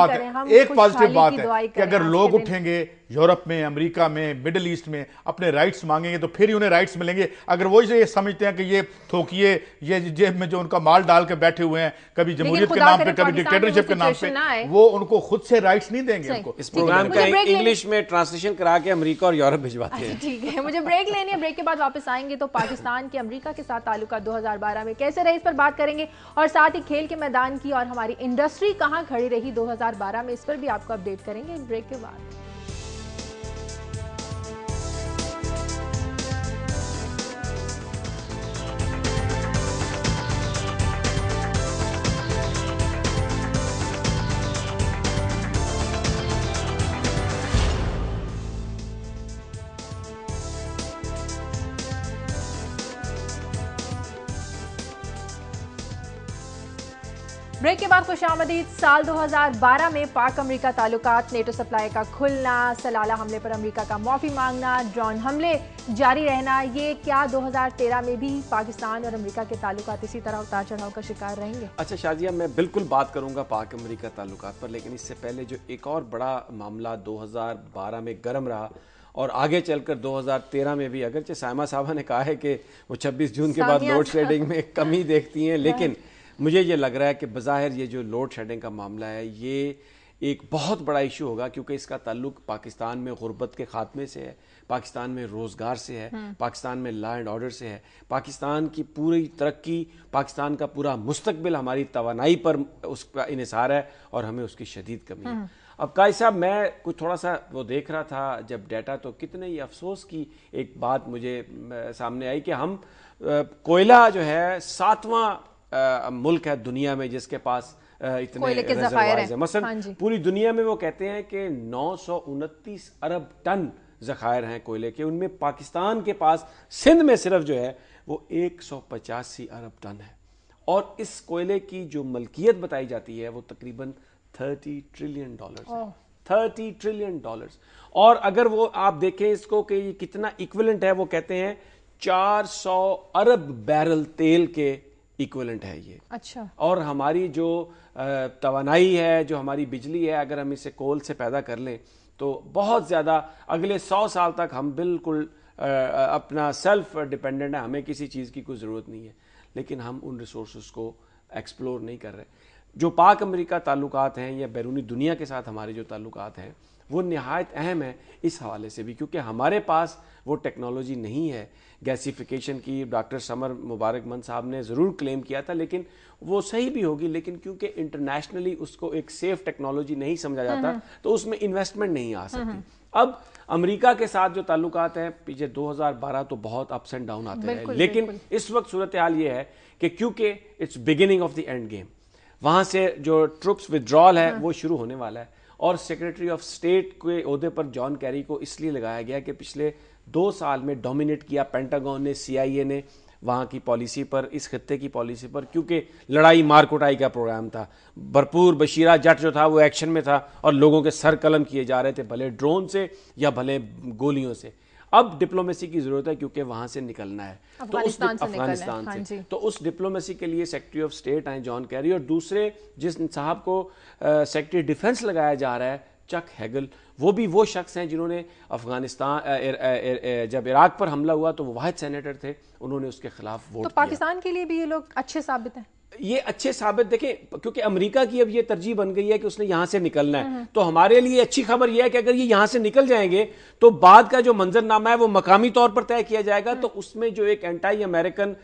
बात है कि अगर लोग उठेंगे यूरोप में, अमेरिका में, मिडिल ईस्ट में अपने राइट्स मांगेंगे तो फिर ही उन्हें राइट्स मिलेंगे। अगर वो ये समझते हैं कि ये थोकिए, ये जेब में जो उनका माल डाल के बैठे हुए हैं, कभी जमहूरियत के नाम पे, कभी डिक्टेटरशिप के नाम पे, वो उनको खुद से राइट्स नहीं देंगे। उनको इस प्रोग्राम का इंग्लिश में ट्रांसलेशन करा के अमेरिका और यूरोप भिजवाते हैं। ठीक है, मुझे ब्रेक लेनी है, ब्रेक के बाद वापस आएंगे तो पाकिस्तान के अमेरिका के साथ ताल्लुकात 2012 में कैसे रहे इस पर बात करेंगे, और साथ ही खेल के मैदान की और हमारी इंडस्ट्री कहां खड़ी रही 2012 में, इस पर भी आपको अपडेट करेंगे एक ब्रेक के बाद। ब्रेक के बाद खुशामदीद। साल 2012 में पाक अमेरिका ताल्लुकात, नेटो सप्लाई का खुलना, सलाला हमले पर अमेरिका का माफी मांगना, ड्रोन हमले जारी रहना, ये क्या 2013 में भी पाकिस्तान और अमेरिका के ताल्लुकात इसी तरह उतार चढ़ाव का शिकार रहेंगे? अच्छा शाजिया, मैं बिल्कुल बात करूंगा पाक अमेरिका ताल्लुकात पर, लेकिन इससे पहले जो एक और बड़ा मामला 2012 में गर्म रहा और आगे चलकर 2013 में भी, अगरचे सायमा साहबा ने कहा है कि वो 26 जून के बाद लोड शेडिंग में कमी देखती हैं, लेकिन मुझे ये लग रहा है कि बज़ाहिर ये जो लोड शेडिंग का मामला है ये एक बहुत बड़ा इशू होगा, क्योंकि इसका ताल्लुक पाकिस्तान में गुर्बत के खात्मे से है, पाकिस्तान में रोज़गार से है, पाकिस्तान में लॉ एंड ऑर्डर से है, पाकिस्तान की पूरी तरक्की, पाकिस्तान का पूरा मुस्तकबिल हमारी तवानाई पर उसका इन्हिसार है और हमें उसकी शदीद कमी है। अब कायद साहब, मैं कुछ थोड़ा सा वो देख रहा था जब डाटा, तो कितने ही अफसोस की एक बात मुझे सामने आई कि हम कोयला जो है 7वां मुल्क है दुनिया में जिसके पास इतने रिजर्वायर्स हैं। मसलन पूरी दुनिया में वो कहते हैं कि 929 अरब टन ज़खायर हैं कोयले के, उनमें पाकिस्तान के पास सिंध में सिर्फ जो है वो 185 अरब टन है, और इस कोयले की जो मलकियत बताई जाती है वो तकरीबन $30 ट्रिलियन है। $30 ट्रिलियन। और अगर वो आप देखें इसको कि ये कितना इक्विवेलेंट है, वो कहते हैं 400 अरब बैरल तेल के इक्विवेलेंट है ये। अच्छा। और हमारी जो तवानाई है, जो हमारी बिजली है, अगर हम इसे कोल से पैदा कर लें तो बहुत ज्यादा अगले 100 साल तक हम बिल्कुल अपना सेल्फ डिपेंडेंट है, हमें किसी चीज की कोई जरूरत नहीं है, लेकिन हम उन रिसोर्सेज को एक्सप्लोर नहीं कर रहे। जो पाक अमेरिका ताल्लुकात हैं या बैरूनी दुनिया के साथ हमारे जो ताल्लुकात हैं वो निहायत अहम है इस हवाले से भी, क्योंकि हमारे पास वो टेक्नोलॉजी नहीं है गैसिफिकेशन की। डॉक्टर समर मुबारकमंद साहब ने ज़रूर क्लेम किया था, लेकिन वो सही भी होगी, लेकिन क्योंकि इंटरनेशनली उसको एक सेफ टेक्नोलॉजी नहीं समझा जाता तो उसमें इन्वेस्टमेंट नहीं आ सकती। अब अमेरिका के साथ जो ताल्लुकात हैं पीछे 2012 तो बहुत अप्स एंड डाउन आते हैं, लेकिन इस वक्त सूरत हाल ये है कि क्योंकि it's beginning of the end game, वहां से जो ट्रुप्स विड्रॉल है वो शुरू होने वाला है, और सेक्रेटरी ऑफ स्टेट के ओहदे पर जॉन कैरी को इसलिए लगाया गया कि पिछले 2 साल में डोमिनेट किया पेंटागन ने, CIA ने वहाँ की पॉलिसी पर, इस खत्ते की पॉलिसी पर, क्योंकि लड़ाई मार कुटाई का प्रोग्राम था, भरपूर बशीरा जट जो था वो एक्शन में था और लोगों के सर कलम किए जा रहे थे, भले ड्रोन से या भले गोलियों से। अब डिप्लोमेसी की जरूरत है क्योंकि वहां से निकलना है, तो उस अफगानिस्तान से, तो उस डिप्लोमेसी के लिए सेक्रेटरी ऑफ स्टेट आए जॉन कैरी, और दूसरे जिस साहब को सेक्रेटरी डिफेंस लगाया जा रहा है चक हेगल, वो भी वो शख्स हैं जिन्होंने अफगानिस्तान जब इराक पर हमला हुआ तो वो वाहिद सेनेटर थे, उन्होंने उसके खिलाफ वोट किया। तो पाकिस्तान के लिए भी ये लोग अच्छे साबित हैं। ये अच्छे साबित, देखें, क्योंकि अमेरिका की अब ये तरजीह बन गई है कि उसने यहां से निकलना है, तो हमारे लिए अच्छी खबर यह है कि अगर ये यहां से निकल जाएंगे तो बाद का जो मंजरनामा है वो मकामी तौर पर तय किया जाएगा, तो उसमें जो एक एंटी अमेरिकन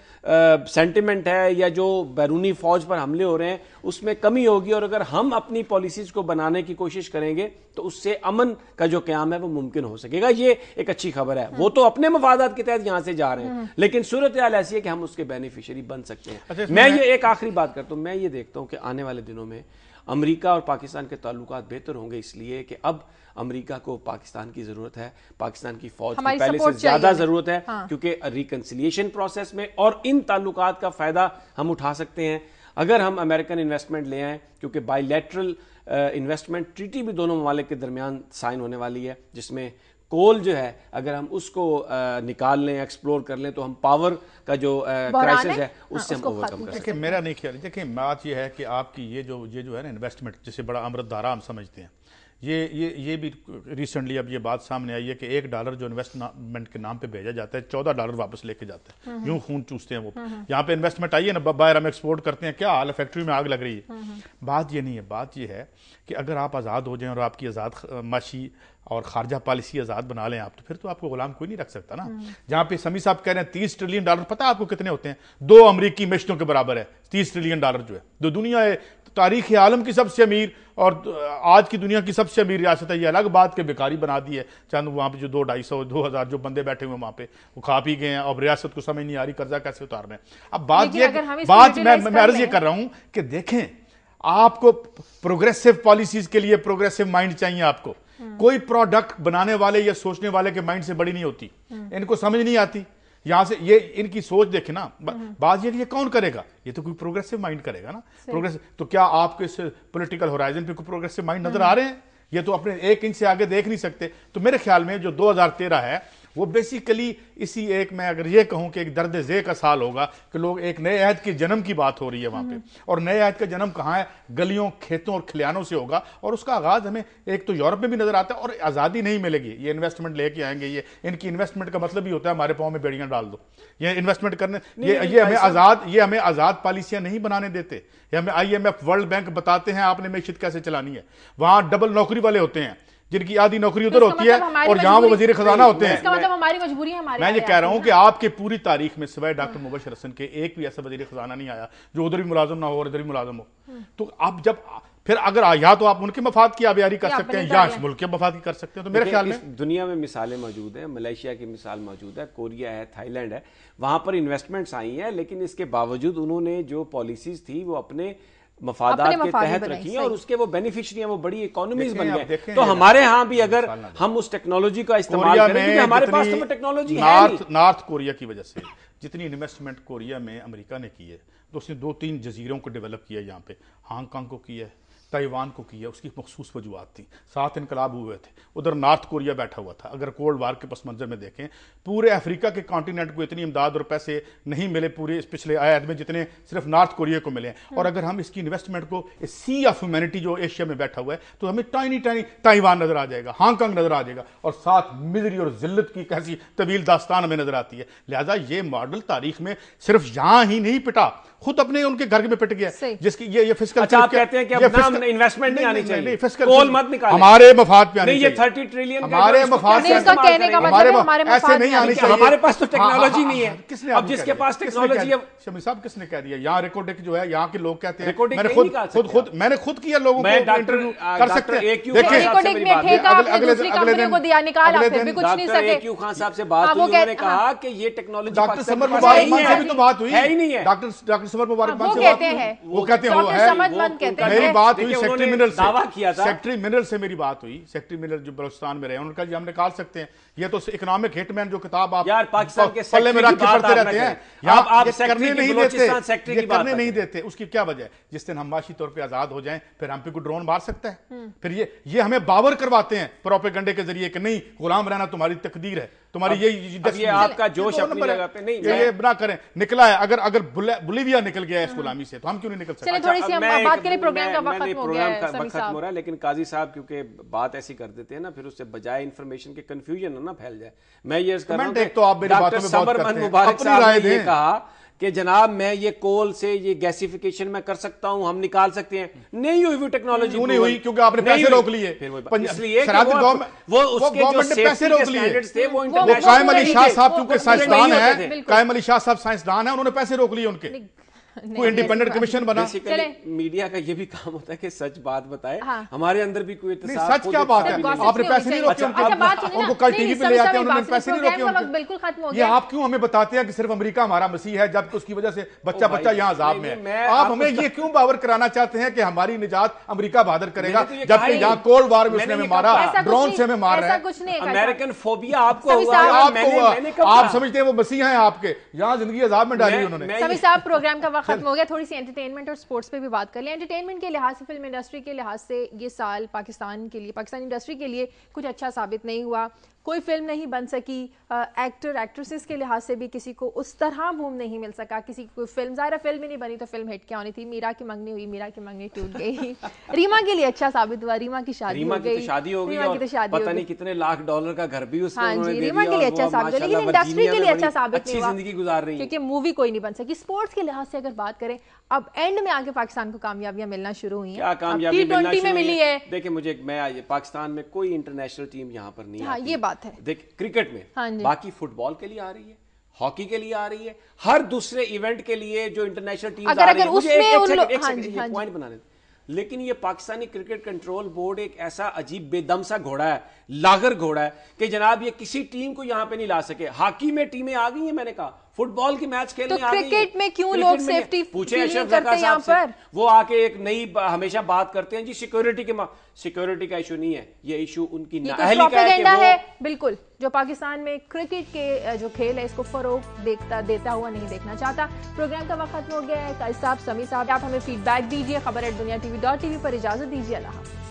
सेंटिमेंट है या जो बैरूनी फौज पर हमले हो रहे हैं उसमें कमी होगी, और अगर हम अपनी पॉलिसीज को बनाने की कोशिश करेंगे तो उससे अमन का जो क्याम है वो मुमकिन हो सकेगा। ये एक अच्छी खबर है। वो तो अपने मफादात के तहत यहां से जा रहे हैं, लेकिन सूरत हाल ऐसी है कि हम उसके बेनिफिशियरी बन सकते हैं। मैं ये एक आखिरी बात करता हूं, मैं ये देखता हूं कि आने वाले दिनों में अमेरिका और पाकिस्तान के ताल्लुकात बेहतर होंगे, इसलिए कि अब अमेरिका को पाकिस्तान की जरूरत है, पाकिस्तान की फौज की पहले से ज्यादा जरूरत है, क्योंकि रिकंसिलिएशन प्रोसेस में और इन ताल्लुकात का फायदा हम उठा सकते हैं अगर हम अमेरिकन इन्वेस्टमेंट ले आए, क्योंकि बायलैटरल इन्वेस्टमेंट ट्रीटी भी दोनों ममालिक के दरमियान साइन होने वाली है, जिसमें कोल जो है अगर हम उसको निकाल लें, एक्सप्लोर कर लें, तो हम पावर का जो क्राइसिस है उससे हम ओवरकम कर सकते हैं। मेरा नहीं ख्याल, देखिए बात यह है कि आपकी ये जो है ना इन्वेस्टमेंट, जिसे बड़ा अमृत धारा हम समझते हैं, ये भी रिसेंटली अब ये बात सामने आई है कि $1 जो इन्वेस्टमेंट के नाम पे भेजा जाता है $14 वापस लेके जाते हैं। यूं खून चूसते हैं वो। यहाँ पे इन्वेस्टमेंट आई है ना, बाहर हम एक्सपोर्ट करते हैं, क्या हाल है, फैक्ट्री में आग लग रही है। बात ये नहीं है, बात ये है कि अगर आप आज़ाद हो जाएं और आपकी आज़ाद माशी और खारजा पॉलिसी आज़ाद बना लें आप, तो फिर तो आपको गुलाम कोई नहीं रख सकता ना। जहाँ पे समी साहब कह रहे हैं $30 ट्रिलियन, पता है आपको कितने होते हैं? 2 अमरीकी मैशतों के बराबर है $30 ट्रिलियन जो है। जो दुनिया है तारीख आलम की सबसे अमीर और आज की दुनिया की सबसे अमीर रियासत है। ये अलग बात के बेकारी बना दी है। चंद वहाँ पे जो 200-250 जो बंदे बैठे हुए वहाँ पे वो खा पी गए हैं और रियासत को समझ नहीं आ रही कर्जा कैसे उतारना है। अब बात मैं अर्ज ये कर रहा हूँ कि देखें, आपको प्रोग्रेसिव पॉलिसीज के लिए प्रोग्रेसिव माइंड चाहिए। आपको कोई प्रोडक्ट बनाने वाले या सोचने वाले के माइंड से बड़ी नहीं होती। इनको समझ नहीं आती। यहां से ये इनकी सोच देखे ना, बात ये कौन करेगा? ये तो कोई प्रोग्रेसिव माइंड करेगा ना। प्रोग्रेसिव तो क्या आपके इस पॉलिटिकल होराइजन पे कोई प्रोग्रेसिव माइंड नजर आ रहे हैं? ये तो अपने 1 इंच से आगे देख नहीं सकते। तो मेरे ख्याल में जो 2013 है वो बेसिकली इसी एक, मैं अगर ये कहूं कि एक दर्द जे का साल होगा कि लोग एक नए अहद के जन्म की बात हो रही है वहां पे। और नए अहद का जन्म कहां है? गलियों, खेतों और खलियानों से होगा। और उसका आगाज हमें एक तो यूरोप में भी नजर आता है। और आजादी नहीं मिलेगी, ये इन्वेस्टमेंट लेके आएंगे। ये इनकी इन्वेस्टमेंट का मतलब ही होता है हमारे पांव में बेड़ियां डाल दो। ये इन्वेस्टमेंट करने ये हमें आजाद पॉलिसियां नहीं बनाने देते। ये हमें IMF, वर्ल्ड बैंक बताते हैं आपने मैशियत कैसे चलानी है। वहां डबल नौकरी वाले होते हैं जिनकी आधी नौकरी उधर होती है और यहाँ वो वजीर खजाना होते हैं। इसका मतलब हमारी मजबूरी है। मैं ये कह रहा हूं कि आपके पूरी तारीख में सिवाय डॉक्टर मुबशर हसन के एक भी ऐसा वजीर खजाना नहीं आया जो उधर भी मुलाजिम ना हो और इधर भी मुलाजिम हो। तो आप जब फिर अगर या तो आप उनके मफाद की आबियारी कर सकते हैं या इस मुल्क के मफाद की कर सकते हैं। तो मेरे ख्याल में दुनिया में मिसालें मौजूद हैं। मलेशिया की मिसाल मौजूद है, कोरिया है, थाईलैंड है, वहां पर इन्वेस्टमेंट्स आई हैं, लेकिन इसके बावजूद उन्होंने जो पॉलिसीज थी वो अपने मफादात के तहत रखी है और उसके वो बेनिफिशियरी हैं, वो बड़ी इकोनॉमीज बन गए। तो हमारे यहाँ भी अगर हम उस टेक्नोलॉजी का इस्तेमाल करें, क्योंकि हमारे पास तो टेक्नोलॉजी है नहीं। नॉर्थ कोरिया की वजह से जितनी इन्वेस्टमेंट कोरिया में अमेरिका ने की है, तो उसने 2-3 जजीरों को डेवलप किया। यहाँ पे हांगकांग को किया, ताइवान को किया। उसकी मखसूस वजूहत थी। 7 इनकलाब हुए थे। उधर नॉर्थ कोरिया बैठा हुआ था। अगर कोल्ड वार के पस मंजर में देखें, पूरे अफ्रीका के कॉन्टिनेंट को इतनी इमदाद और पैसे नहीं मिले पूरे इस पिछले आयत में जितने सिर्फ नॉर्थ कोरिया को मिले हैं। और अगर हम इसकी इन्वेस्टमेंट को सी ऑफ ह्यूमैनिटी जो एशिया में बैठा हुआ है, तो हमें टाइनी ताइवान नजर आ जाएगा, हांगकांग नजर आ जाएगा और साथ मिजरी और जिल्लत की कैसी तवील दास्तान हमें नजर आती है। लिहाजा ये मॉडल तारीख में सिर्फ यहां ही नहीं पिटा, खुद अपने उनके घर में पिट गया। जिसकी ये फिस्कल, अच्छा आप कहते हैं कि अब इन्वेस्टमेंट नहीं आनी चाहिए, कोल मत निकालें, हमारे मफाद पे आनी चाहिए। ये 30 ट्रिलियन हमारे मफाद से इसका कहने का मतलब हमारे ऐसे नहीं आनी चाहिए। हमारे पास तो टेक्नोलॉजी नहीं है। किसने अब जिसके पास टेक्नोलॉजी है, शमी साहब किसने कह दिया? यहाँ रिकॉर्डिंग जो है, यहाँ के लोग कहते हैं, मैंने खुद किया, लोगों को इंटरव्यू कर सकते हैं। AQ खान साहब से बात हुई, उन्होंने कहा कि ये टेक्नोलॉजी डॉक्टर समर मुबारक खान से भी तो बात हुई है ही नहीं है। डॉक्टर समर मुबारक खान से वो कहते हैं मेरी बात हुई सेक्रेटरी मिनरल से, दावा किया था। सेक्रेटरी मिनरल से मेरी बात हुई। सेक्रेटरी मिनरल जो बलूचिस्तान में रहे, उन्होंने कहा हम निकाल सकते हैं। ये तो इकोनॉमिक हिटमैन जो किताब आप यार पाकिस्तान के पल्ले में रख के पढ़ते रहते हैं, आप करने नहीं देते। उसकी क्या वजह है? जिस दिन हम माशी तौर पे आजाद हो जाएं, फिर हम पे कोई ड्रोन मार सकता है? फिर ये हमें बावर करवाते हैं प्रोपेगेंडे के जरिए कि नहीं, गुलाम रहना तुम्हारी तकदीर है, तुम्हारी ये आपका जोश अपनी जगह पे नहीं, ये ना करें। निकला है, अगर बोलीविया निकल गया है इस गुलामी से, तो हम क्यों नहीं निकल सकते? थोड़ी सी हम बात करें, प्रोग्राम का वक्त खत्म हो गया है, खत्म हो रहा है। लेकिन काजी साहब क्योंकि बात ऐसी कर देते हैं ना, फिर उससे बजाय इंफॉर्मेशन के कंफ्यूजन ना फैल जाए। मैं ये कर रहा हूं, डॉक्टर समर महमूद मुबारक साहब ने ये कहा कि जनाब मैं ये कोल से ये गैसिफिकेशन मैं कर सकता हूं, हम निकाल सकते हैं। नहीं हुई टेक्नोलॉजी, नहीं हुई क्योंकि आपने पैसे रोक लिए। इसलिए वो उसके जो पैसे रोक लिए थे, वो कायम अली शाह साहब क्योंकि साइंसदान है, कायम अली शाह साहब साइंसदान है, उन्होंने पैसे रोक लिए उनके। कोई इंडिपेंडेंट कमिशन बना। मीडिया का ये भी काम होता है कि सच बात बताए। हमारे अंदर भी कोई सच क्या बात है? आपने पैसे नहीं रोके उनको, कल टीवी पे ले आते हैं, उन्होंने पैसे नहीं रोके। बिल्कुल खत्म हो गया। ये आप क्यों हमें बताते हैं कि सिर्फ अमेरिका हमारा मसीह है, जबकि उसकी वजह से बच्चा यहाँ अजाब में है? आप हमें ये क्यों बावर कराना चाहते हैं कि हमारी निजात अमरीका बहादुर करेगा, जबकि यहाँ कोल्ड वार में उसने हमें मारा, ड्रोन से हमें मार रहा है। अमेरिकन फोबिया आपको हुआ, आप समझते हैं वो मसीह हैं आपके, यहाँ जिंदगी अजाब में डाली उन्होंने। सभी साहब प्रोग्राम का खत्म हो गया, थोड़ी सी एंटरटेनमेंट और स्पोर्ट्स पे भी बात कर लें। एंटरटेनमेंट के लिहाज से, फिल्म इंडस्ट्री के लिहाज से ये साल पाकिस्तान के लिए, पाकिस्तानी इंडस्ट्री के लिए कुछ अच्छा साबित नहीं हुआ। कोई फिल्म नहीं बन सकी, एक्टर एक्ट्रेसेस के लिहाज से भी किसी को उस तरह बूम नहीं मिल सका, किसी की कोई फिल्म, ज़ाहिर फिल्म ही नहीं बनी तो फिल्म हिट क्या होनी थी। मीरा की मंगनी हुई, मीरा की मंगनी टूट गई। रीमा के लिए अच्छा साबित हुआ, रीमा की शादी हो गई, शादी हो गई और पता नहीं कितने लाख डॉलर का घर भी उसको उन्होंने दे दिया। रीमा के लिए अच्छा साबित हुआ, लेकिन इंडस्ट्री के लिए अच्छा साबित नहीं हुआ, जिंदगी गुजार रही है, क्योंकि मूवी कोई नहीं बन सकी। स्पोर्ट्स के लिहाज से अगर बात करें, अब एंड में आके पाकिस्तान को कामयाबियां मिलना शुरू हुई हैं। क्या कामयाबी T20 में मिली है। देखिए मुझे, मैं पाकिस्तान में कोई इंटरनेशनल टीम यहाँ पर नहीं आती। ये बात है। देख क्रिकेट में, हाँ, बाकी फुटबॉल के लिए आ रही है, हॉकी के लिए आ रही है, हर दूसरे इवेंट के लिए जो इंटरनेशनल टीम आ रही है। मुझे एक पॉइंट बनाने, लेकिन ये पाकिस्तानी क्रिकेट कंट्रोल बोर्ड एक ऐसा अजीब बेदम सा घोड़ा है, लागर घोड़ा है कि जनाब ये किसी टीम को यहां पे नहीं ला सके। हॉकी में टीमें आ गई हैं, मैंने कहा फुटबॉल की मैच खेलने तो आ गई हैं। क्रिकेट में क्यों लोग सेफ्टी पूछे अशरफ जका साहब से, वो आके एक नई हमेशा बात करते हैं जी सिक्योरिटी के, सिक्योरिटी का इशू नहीं है, ये इशू उनकी नाअहली का है कि वो बिल्कुल जो पाकिस्तान में क्रिकेट के जो खेल है इसको फरोग देता हुआ नहीं देखना चाहता। प्रोग्राम का वक्त खत्म हो गया है। काजी साहब, समी साहब, आप हमें फीडबैक दीजिए। खबर@दुनिया TV.tv पर इजाजत दीजिए। अल्लाह हाफ़िज़।